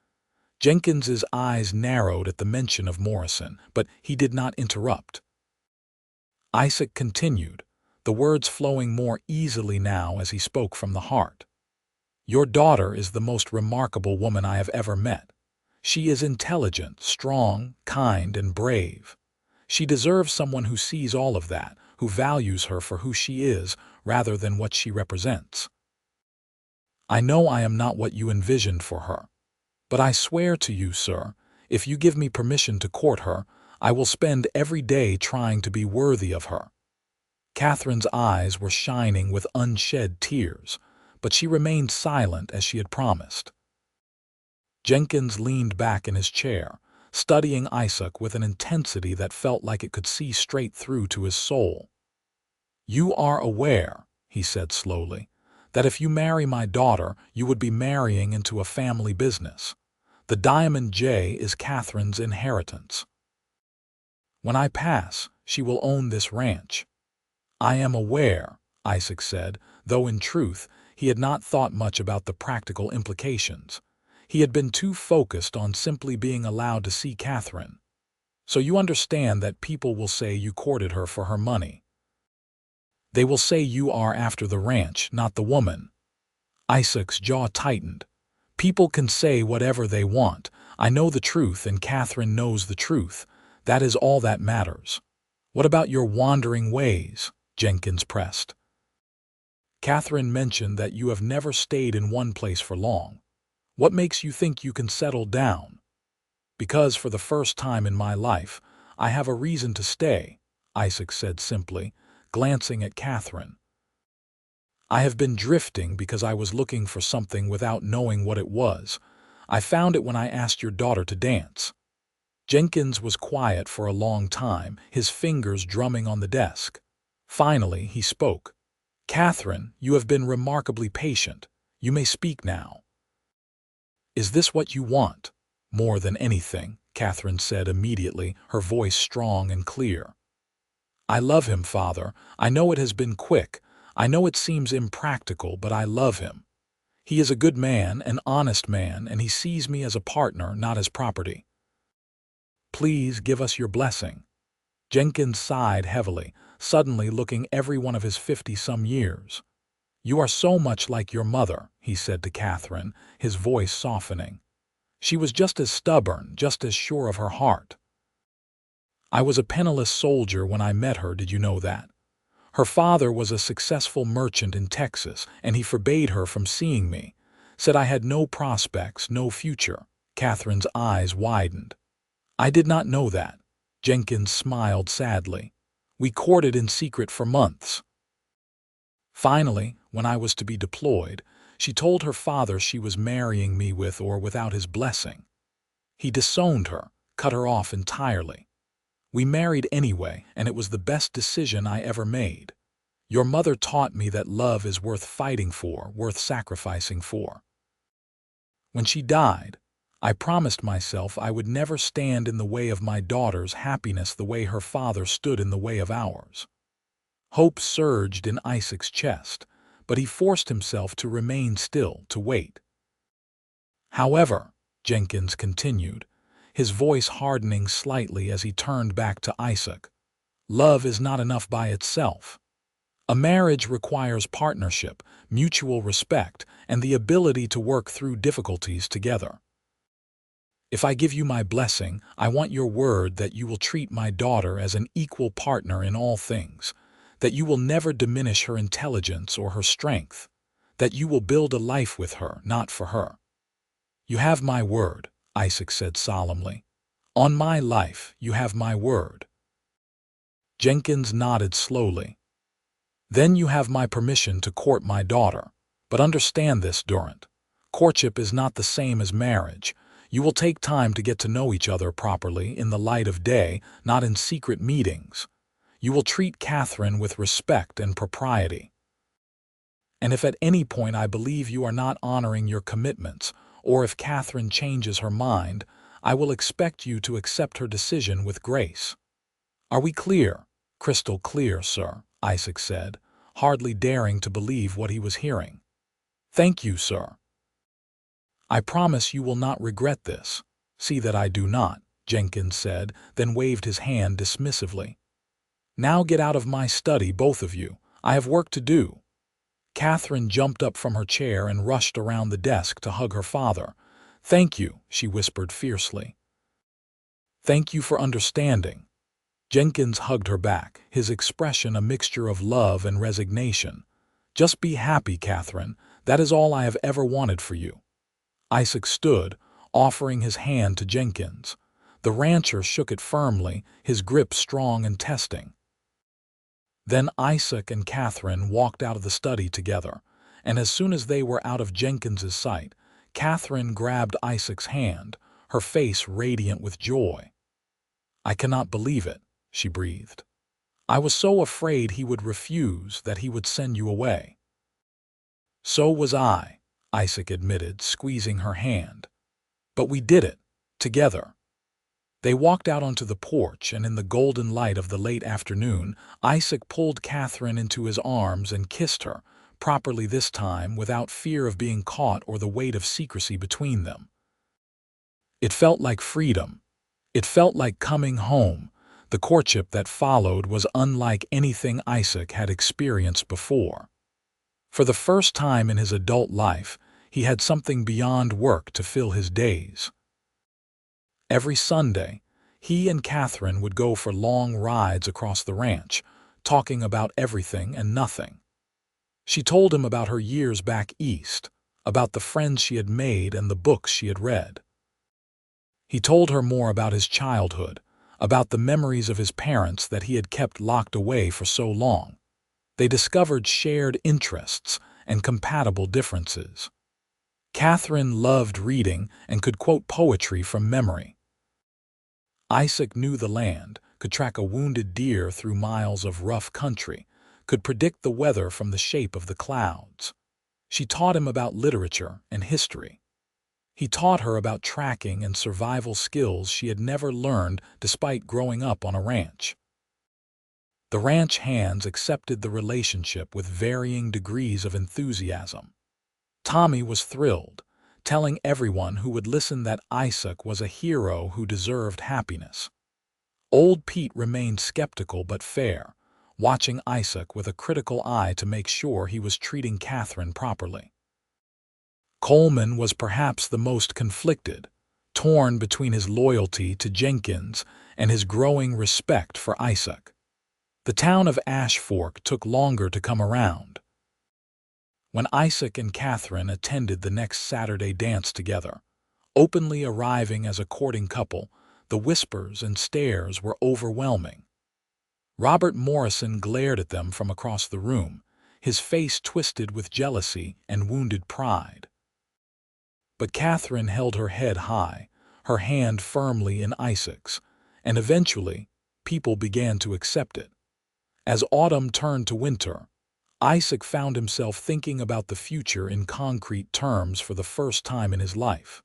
Jenkins's eyes narrowed at the mention of Morrison, but he did not interrupt. Isaac continued, the words flowing more easily now as he spoke from the heart. Your daughter is the most remarkable woman I have ever met. She is intelligent, strong, kind, and brave. She deserves someone who sees all of that, who values her for who she is rather than what she represents. I know I am not what you envisioned for her, but I swear to you, sir, if you give me permission to court her, I will spend every day trying to be worthy of her. Catherine's eyes were shining with unshed tears, but she remained silent as she had promised. Jenkins leaned back in his chair, studying Isaac with an intensity that felt like it could see straight through to his soul. You are aware, he said slowly, that if you marry my daughter, you would be marrying into a family business. The Diamond J is Catherine's inheritance. When I pass, she will own this ranch. I am aware, Isaac said, though in truth, he had not thought much about the practical implications. He had been too focused on simply being allowed to see Katherine. So you understand that people will say you courted her for her money. They will say you are after the ranch, not the woman. Isaac's jaw tightened. People can say whatever they want. I know the truth and Katherine knows the truth. That is all that matters. What about your wandering ways? Jenkins pressed. Katherine mentioned that you have never stayed in one place for long. What makes you think you can settle down? Because for the first time in my life, I have a reason to stay, Isaac said simply, glancing at Katherine. I have been drifting because I was looking for something without knowing what it was. I found it when I asked your daughter to dance. Jenkins was quiet for a long time, his fingers drumming on the desk. Finally, he spoke. Katherine, you have been remarkably patient. You may speak now. Is this what you want? More than anything, Katherine said immediately, her voice strong and clear. I love him, Father. I know it has been quick. I know it seems impractical, but I love him. He is a good man, an honest man, and he sees me as a partner, not as property. Please give us your blessing. Jenkins sighed heavily, suddenly looking every one of his 50-some years. You are so much like your mother, he said to Katherine, his voice softening. She was just as stubborn, just as sure of her heart. I was a penniless soldier when I met her, did you know that? Her father was a successful merchant in Texas, and he forbade her from seeing me. Said I had no prospects, no future. Katherine's eyes widened. I did not know that. Jenkins smiled sadly. We courted in secret for months. Finally, when I was to be deployed, she told her father she was marrying me with or without his blessing. He disowned her, cut her off entirely. We married anyway, and it was the best decision I ever made. Your mother taught me that love is worth fighting for, worth sacrificing for. When she died, I promised myself I would never stand in the way of my daughter's happiness the way her father stood in the way of ours. Hope surged in Isaac's chest, but he forced himself to remain still, to wait. However, Jenkins continued, his voice hardening slightly as he turned back to Isaac, love is not enough by itself. A marriage requires partnership, mutual respect, and the ability to work through difficulties together. If I give you my blessing, I want your word that you will treat my daughter as an equal partner in all things, that you will never diminish her intelligence or her strength, that you will build a life with her, not for her. You have my word, Isaac said solemnly. On my life, you have my word. Jenkins nodded slowly. Then you have my permission to court my daughter. But understand this, Durant. Courtship is not the same as marriage. You will take time to get to know each other properly in the light of day, not in secret meetings. You will treat Katherine with respect and propriety. And if at any point I believe you are not honoring your commitments, or if Katherine changes her mind, I will expect you to accept her decision with grace. Are we clear? Crystal clear, sir, Isaac said, hardly daring to believe what he was hearing. Thank you, sir. I promise you will not regret this. See that I do not, Jenkins said, then waved his hand dismissively. Now get out of my study, both of you. I have work to do." Katherine jumped up from her chair and rushed around the desk to hug her father. "Thank you," she whispered fiercely. "Thank you for understanding." Jenkins hugged her back, his expression a mixture of love and resignation. "Just be happy, Katherine. That is all I have ever wanted for you." Isaac stood, offering his hand to Jenkins. The rancher shook it firmly, his grip strong and testing. Then Isaac and Katherine walked out of the study together, and as soon as they were out of Jenkins's sight, Katherine grabbed Isaac's hand, her face radiant with joy. "I cannot believe it," she breathed. "I was so afraid he would refuse, that he would send you away." "So was I," Isaac admitted, squeezing her hand. "But we did it, together." They walked out onto the porch, and in the golden light of the late afternoon, Isaac pulled Katherine into his arms and kissed her, properly this time, without fear of being caught or the weight of secrecy between them. It felt like freedom. It felt like coming home. The courtship that followed was unlike anything Isaac had experienced before. For the first time in his adult life, he had something beyond work to fill his days. Every Sunday, he and Katherine would go for long rides across the ranch, talking about everything and nothing. She told him about her years back east, about the friends she had made and the books she had read. He told her more about his childhood, about the memories of his parents that he had kept locked away for so long. They discovered shared interests and compatible differences. Katherine loved reading and could quote poetry from memory. Isaac knew the land, could track a wounded deer through miles of rough country, could predict the weather from the shape of the clouds. She taught him about literature and history. He taught her about tracking and survival skills she had never learned despite growing up on a ranch. The ranch hands accepted the relationship with varying degrees of enthusiasm. Tommy was thrilled, telling everyone who would listen that Isaac was a hero who deserved happiness. Old Pete remained skeptical but fair, watching Isaac with a critical eye to make sure he was treating Katherine properly. Coleman was perhaps the most conflicted, torn between his loyalty to Jenkins and his growing respect for Isaac. The town of Ash Fork took longer to come around. When Isaac and Katherine attended the next Saturday dance together, openly arriving as a courting couple, the whispers and stares were overwhelming. Robert Morrison glared at them from across the room, his face twisted with jealousy and wounded pride. But Katherine held her head high, her hand firmly in Isaac's, and eventually, people began to accept it. As autumn turned to winter, Isaac found himself thinking about the future in concrete terms for the first time in his life.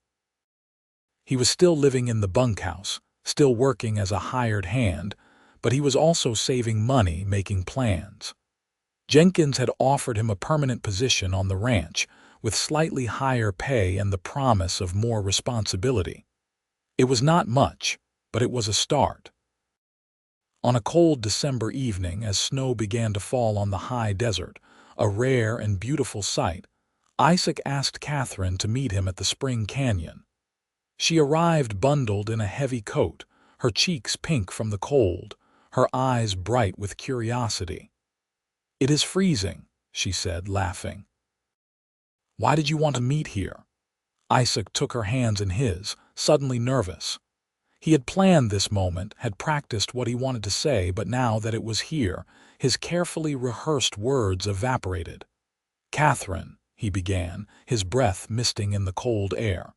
He was still living in the bunkhouse, still working as a hired hand, but he was also saving money, making plans. Jenkins had offered him a permanent position on the ranch, with slightly higher pay and the promise of more responsibility. It was not much, but it was a start. On a cold December evening, as snow began to fall on the high desert, a rare and beautiful sight, Isaac asked Katherine to meet him at the spring canyon. She arrived bundled in a heavy coat, her cheeks pink from the cold, her eyes bright with curiosity. "It is freezing," she said, laughing. "Why did you want to meet here?" Isaac took her hands in his, suddenly nervous. He had planned this moment, had practiced what he wanted to say, but now that it was here, his carefully rehearsed words evaporated. "Katherine," he began, his breath misting in the cold air.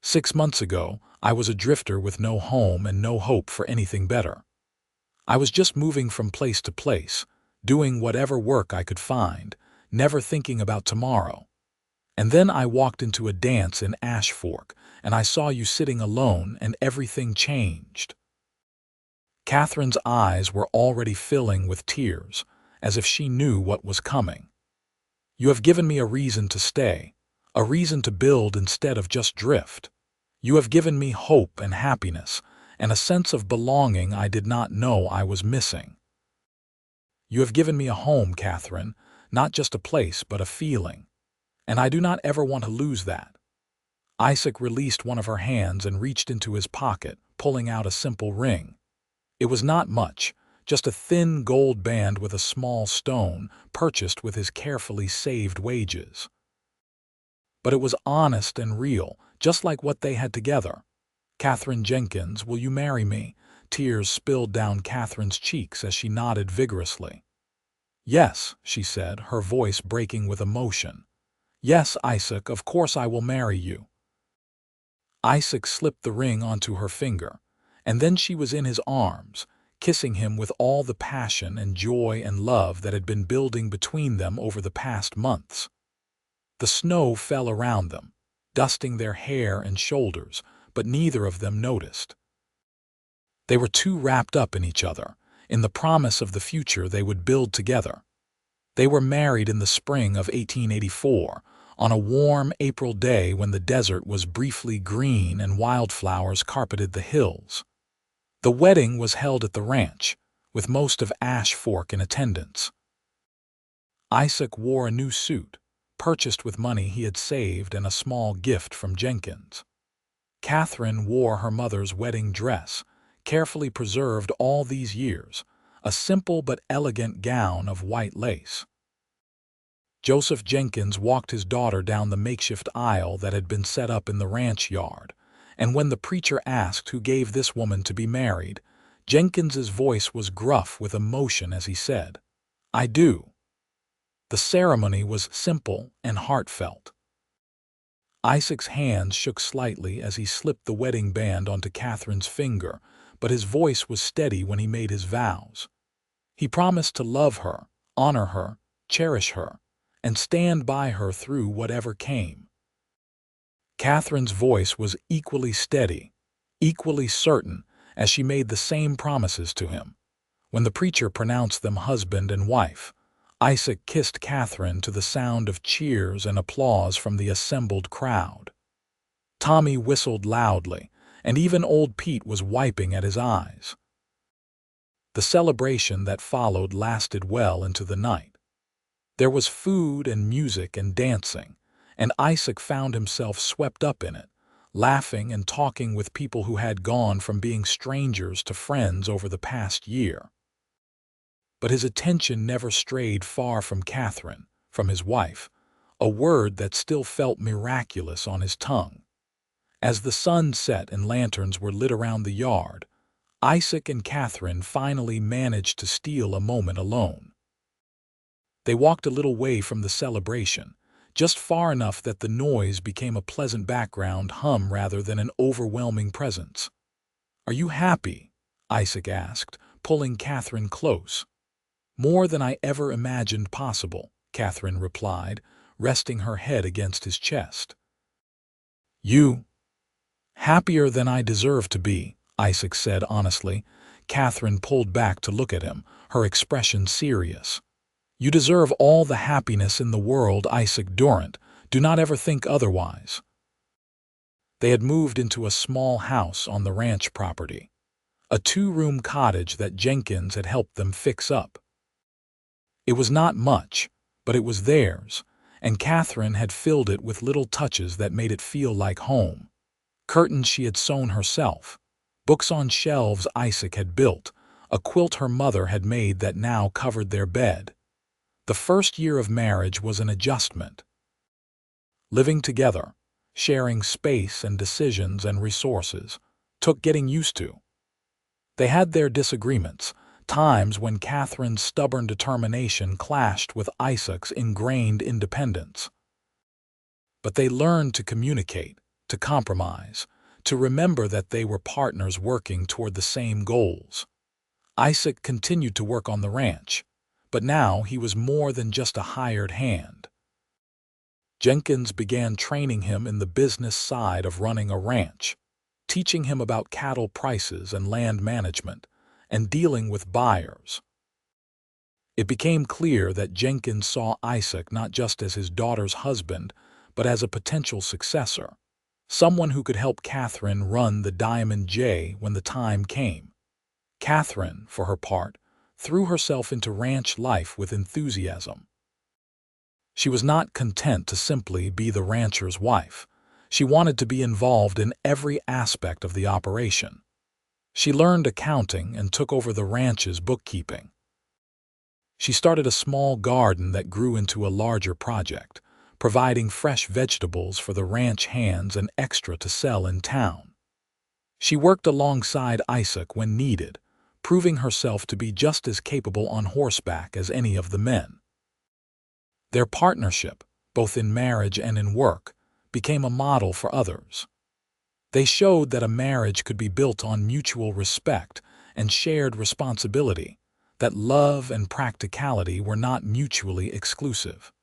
"6 months ago, I was a drifter with no home and no hope for anything better. I was just moving from place to place, doing whatever work I could find, never thinking about tomorrow. And then I walked into a dance in Ash Fork, and I saw you sitting alone, and everything changed." Katherine's eyes were already filling with tears, as if she knew what was coming. "You have given me a reason to stay, a reason to build instead of just drift. You have given me hope and happiness, and a sense of belonging I did not know I was missing. You have given me a home, Katherine, not just a place, but a feeling, and I do not ever want to lose that. Isaac released one of her hands and reached into his pocket, pulling out a simple ring. It was not much, just a thin gold band with a small stone, purchased with his carefully saved wages. But it was honest and real, just like what they had together. "Katherine Jenkins, will you marry me?" Tears spilled down Katherine's cheeks as she nodded vigorously. "Yes," she said, her voice breaking with emotion. "Yes, Isaac, of course I will marry you." Isaac slipped the ring onto her finger, and then she was in his arms, kissing him with all the passion and joy and love that had been building between them over the past months. The snow fell around them, dusting their hair and shoulders, but neither of them noticed. They were too wrapped up in each other, in the promise of the future they would build together. They were married in the spring of 1884, on a warm April day when the desert was briefly green and wildflowers carpeted the hills. The wedding was held at the ranch, with most of Ash Fork in attendance. Isaac wore a new suit, purchased with money he had saved and a small gift from Jenkins. Katherine wore her mother's wedding dress, carefully preserved all these years, a simple but elegant gown of white lace. Joseph Jenkins walked his daughter down the makeshift aisle that had been set up in the ranch yard, and when the preacher asked who gave this woman to be married, Jenkins's voice was gruff with emotion as he said, "I do." The ceremony was simple and heartfelt. Isaac's hands shook slightly as he slipped the wedding band onto Katherine's finger, but his voice was steady when he made his vows. He promised to love her, honor her, cherish her, and stand by her through whatever came. Katherine's voice was equally steady, equally certain, as she made the same promises to him. When the preacher pronounced them husband and wife, Isaac kissed Katherine to the sound of cheers and applause from the assembled crowd. Tommy whistled loudly, and even old Pete was wiping at his eyes. The celebration that followed lasted well into the night. There was food and music and dancing, and Isaac found himself swept up in it, laughing and talking with people who had gone from being strangers to friends over the past year. But his attention never strayed far from Katherine, from his wife, a word that still felt miraculous on his tongue. As the sun set and lanterns were lit around the yard, Isaac and Katherine finally managed to steal a moment alone. They walked a little way from the celebration, just far enough that the noise became a pleasant background hum rather than an overwhelming presence. "Are you happy?" Isaac asked, pulling Katherine close. "More than I ever imagined possible," Katherine replied, resting her head against his chest. "You? Happier than I deserve to be," Isaac said honestly. Katherine pulled back to look at him, her expression serious. "You deserve all the happiness in the world, Isaac Durant. Do not ever think otherwise." They had moved into a small house on the ranch property, a two-room cottage that Jenkins had helped them fix up. It was not much, but it was theirs, and Katherine had filled it with little touches that made it feel like home. Curtains she had sewn herself, books on shelves Isaac had built, a quilt her mother had made that now covered their bed. The first year of marriage was an adjustment. Living together, sharing space and decisions and resources, took getting used to. They had their disagreements, times when Katherine's stubborn determination clashed with Isaac's ingrained independence. But they learned to communicate, to compromise, to remember that they were partners working toward the same goals. Isaac continued to work on the ranch, but now he was more than just a hired hand. Jenkins began training him in the business side of running a ranch, teaching him about cattle prices and land management, and dealing with buyers. It became clear that Jenkins saw Isaac not just as his daughter's husband, but as a potential successor, someone who could help Katherine run the Diamond J when the time came. Katherine, for her part, threw herself into ranch life with enthusiasm. She was not content to simply be the rancher's wife. She wanted to be involved in every aspect of the operation. She learned accounting and took over the ranch's bookkeeping. She started a small garden that grew into a larger project, providing fresh vegetables for the ranch hands and extra to sell in town. She worked alongside Isaac when needed, proving herself to be just as capable on horseback as any of the men. Their partnership, both in marriage and in work, became a model for others. They showed that a marriage could be built on mutual respect and shared responsibility, that love and practicality were not mutually exclusive.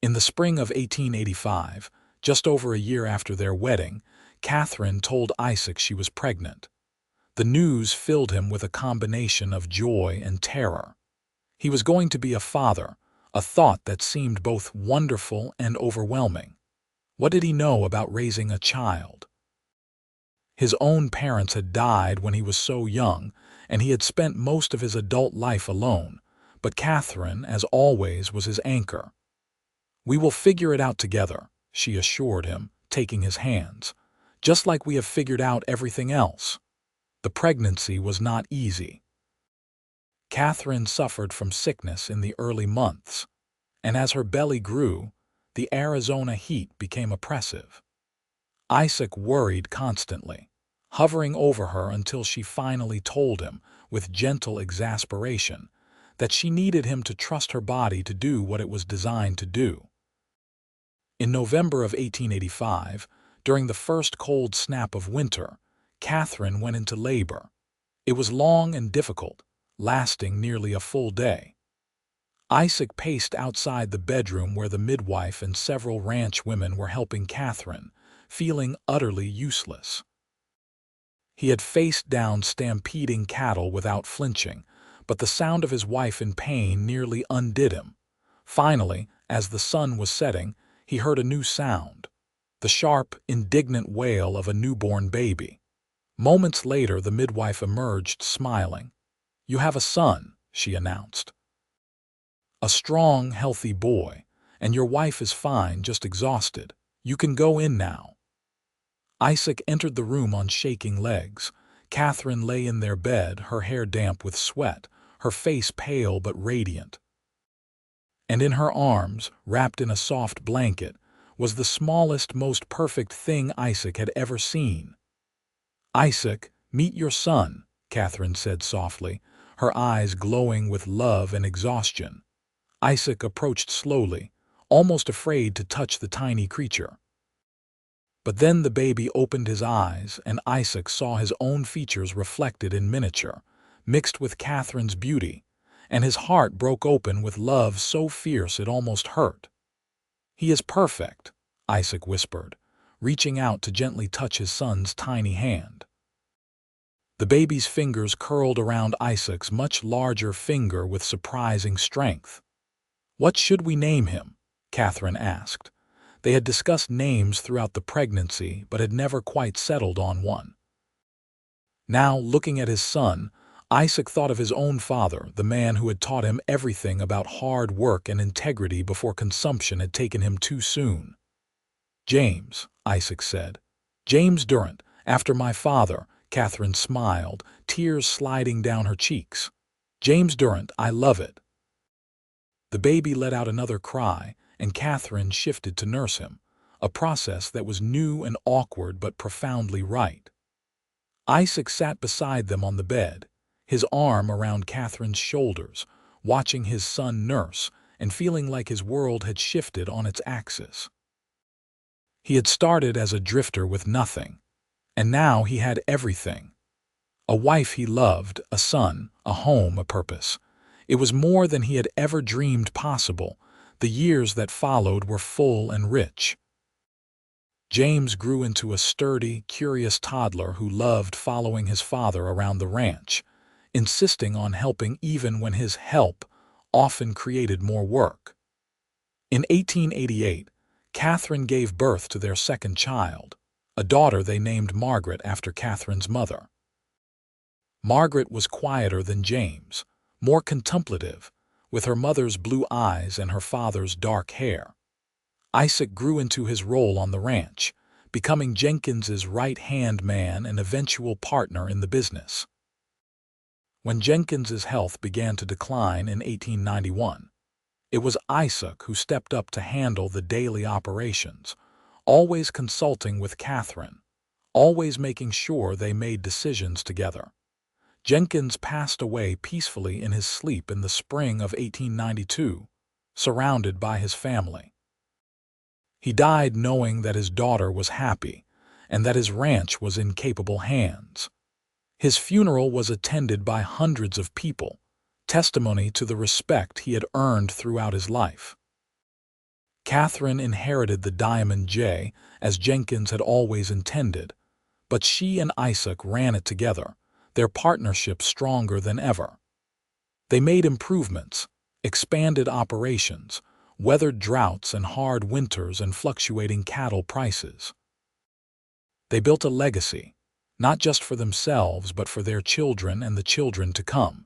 In the spring of 1885, just over a year after their wedding, Katherine told Isaac she was pregnant. The news filled him with a combination of joy and terror. He was going to be a father, a thought that seemed both wonderful and overwhelming. What did he know about raising a child? His own parents had died when he was so young, and he had spent most of his adult life alone, but Katherine, as always, was his anchor. "We will figure it out together," she assured him, taking his hands, "just like we have figured out everything else." The pregnancy was not easy. Katherine suffered from sickness in the early months, and as her belly grew, the Arizona heat became oppressive. Isaac worried constantly, hovering over her until she finally told him, with gentle exasperation, that she needed him to trust her body to do what it was designed to do. In November of 1885, during the first cold snap of winter, Katherine went into labor. It was long and difficult, lasting nearly a full day. Isaac paced outside the bedroom where the midwife and several ranch women were helping Katherine, feeling utterly useless. He had faced down stampeding cattle without flinching, but the sound of his wife in pain nearly undid him. Finally, as the sun was setting, he heard a new sound, the sharp, indignant wail of a newborn baby. Moments later, the midwife emerged, smiling. "You have a son," she announced. "A strong, healthy boy, and your wife is fine, just exhausted. You can go in now." Isaac entered the room on shaking legs. Katherine lay in their bed, her hair damp with sweat, her face pale but radiant. And in her arms, wrapped in a soft blanket, was the smallest, most perfect thing Isaac had ever seen. "Isaac, meet your son," Katherine said softly, her eyes glowing with love and exhaustion. Isaac approached slowly, almost afraid to touch the tiny creature. But then the baby opened his eyes, and Isaac saw his own features reflected in miniature, mixed with Katherine's beauty, and his heart broke open with love so fierce it almost hurt. "He is perfect," Isaac whispered, reaching out to gently touch his son's tiny hand. The baby's fingers curled around Isaac's much larger finger with surprising strength. "What should we name him?" Katherine asked. They had discussed names throughout the pregnancy, but had never quite settled on one. Now, looking at his son, Isaac thought of his own father, the man who had taught him everything about hard work and integrity before consumption had taken him too soon. "James," Isaac said. "James Durant, after my father," Katherine smiled, tears sliding down her cheeks. "James Durant, I love it." The baby let out another cry, and Katherine shifted to nurse him, a process that was new and awkward but profoundly right. Isaac sat beside them on the bed, his arm around Katherine's shoulders, watching his son nurse and feeling like his world had shifted on its axis. He had started as a drifter with nothing, and now he had everything. A wife he loved, a son, a home, a purpose. It was more than he had ever dreamed possible. The years that followed were full and rich. James grew into a sturdy, curious toddler who loved following his father around the ranch, insisting on helping even when his help often created more work. In 1888, Katherine gave birth to their second child, a daughter they named Margaret after Katherine's mother. Margaret was quieter than James, more contemplative, with her mother's blue eyes and her father's dark hair. Isaac grew into his role on the ranch, becoming Jenkins's right-hand man and eventual partner in the business. When Jenkins's health began to decline in 1891, it was Isaac who stepped up to handle the daily operations, always consulting with Katherine, always making sure they made decisions together. Jenkins passed away peacefully in his sleep in the spring of 1892, surrounded by his family. He died knowing that his daughter was happy and that his ranch was in capable hands. His funeral was attended by hundreds of people, testimony to the respect he had earned throughout his life. Katherine inherited the Diamond J, as Jenkins had always intended, but she and Isaac ran it together, their partnership stronger than ever. They made improvements, expanded operations, weathered droughts and hard winters and fluctuating cattle prices. They built a legacy, not just for themselves but for their children and the children to come.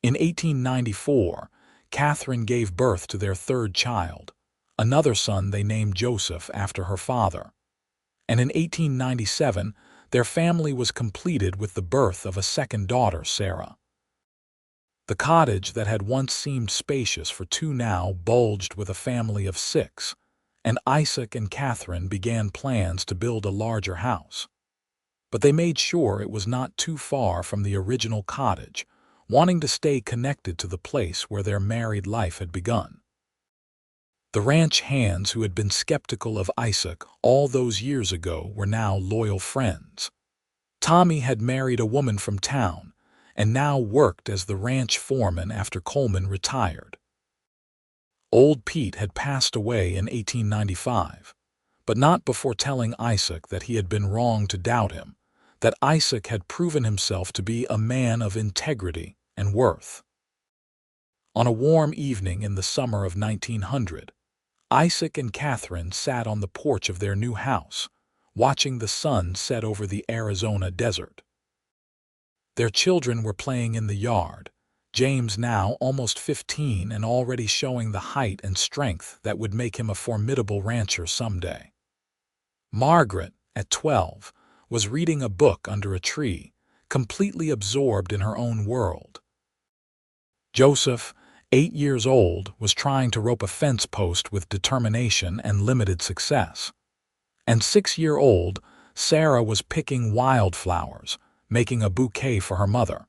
In 1894, Katherine gave birth to their third child, another son they named Joseph after her father. And in 1897, their family was completed with the birth of a second daughter, Sarah. The cottage that had once seemed spacious for two now bulged with a family of 6, and Isaac and Katherine began plans to build a larger house. But they made sure it was not too far from the original cottage, wanting to stay connected to the place where their married life had begun. The ranch hands who had been skeptical of Isaac all those years ago were now loyal friends. Tommy had married a woman from town and now worked as the ranch foreman after Coleman retired. Old Pete had passed away in 1895, but not before telling Isaac that he had been wrong to doubt him, that Isaac had proven himself to be a man of integrity and worth. On a warm evening in the summer of 1900, Isaac and Katherine sat on the porch of their new house, watching the sun set over the Arizona desert. Their children were playing in the yard, James now almost 15 and already showing the height and strength that would make him a formidable rancher someday. Margaret, at 12, was reading a book under a tree, completely absorbed in her own world. Joseph, 8 years old, was trying to rope a fence post with determination and limited success. And 6-year-old Sarah was picking wildflowers, making a bouquet for her mother.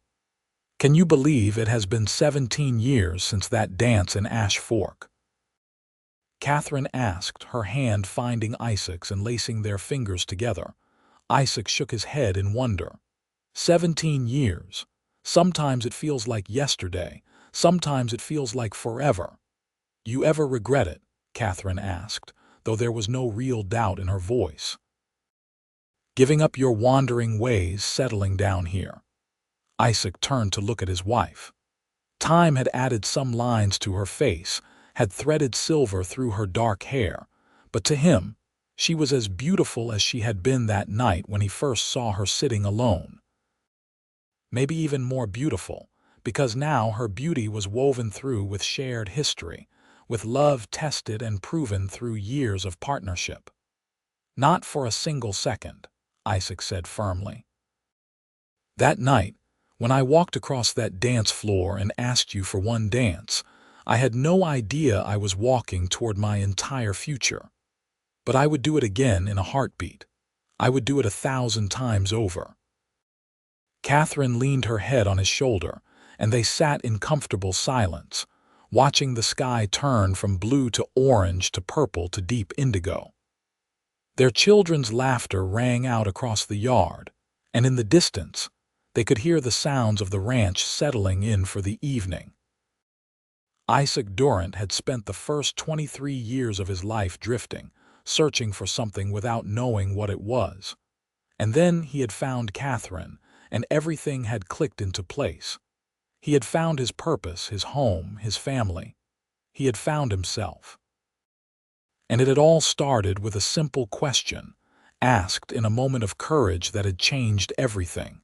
Can you believe it has been 17 years since that dance in Ash Fork? Katherine asked, her hand finding Isaac's and lacing their fingers together. Isaac shook his head in wonder. 17 years. Sometimes it feels like yesterday. Sometimes it feels like forever. You ever regret it? Katherine asked, though there was no real doubt in her voice. Giving up your wandering ways, settling down here. Isaac turned to look at his wife. Time had added some lines to her face, had threaded silver through her dark hair, but to him, she was as beautiful as she had been that night when he first saw her sitting alone. Maybe even more beautiful, because now her beauty was woven through with shared history, with love tested and proven through years of partnership. Not for a single second, Isaac said firmly. That night, when I walked across that dance floor and asked you for one dance, I had no idea I was walking toward my entire future. But I would do it again in a heartbeat. I would do it 1,000 times over. Katherine leaned her head on his shoulder, and they sat in comfortable silence, watching the sky turn from blue to orange to purple to deep indigo. Their children's laughter rang out across the yard, and in the distance, they could hear the sounds of the ranch settling in for the evening. Isaac Durant had spent the first 23 years of his life drifting, searching for something without knowing what it was. And then he had found Katherine, and everything had clicked into place. He had found his purpose, his home, his family. He had found himself. And it had all started with a simple question, asked in a moment of courage that had changed everything.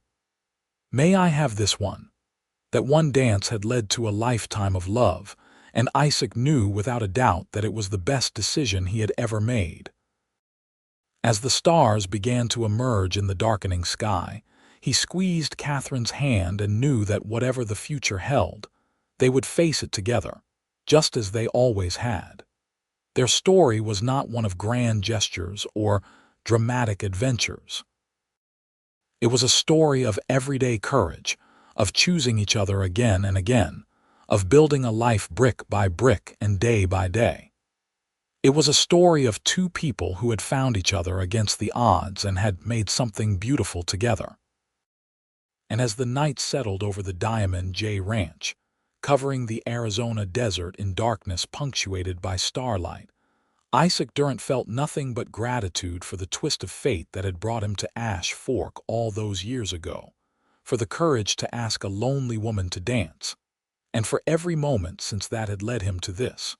"May I have this one?" That one dance had led to a lifetime of love, and Isaac knew without a doubt that it was the best decision he had ever made. As the stars began to emerge in the darkening sky, he squeezed Catherine's hand and knew that whatever the future held, they would face it together, just as they always had. Their story was not one of grand gestures or dramatic adventures. It was a story of everyday courage, of choosing each other again and again, of building a life brick by brick and day by day. It was a story of two people who had found each other against the odds and had made something beautiful together. And as the night settled over the Diamond J Ranch, covering the Arizona desert in darkness punctuated by starlight, Isaac Durant felt nothing but gratitude for the twist of fate that had brought him to Ash Fork all those years ago, for the courage to ask a lonely woman to dance, and for every moment since that had led him to this: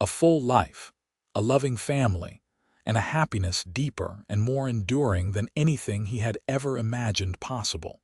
a full life, a loving family, and a happiness deeper and more enduring than anything he had ever imagined possible.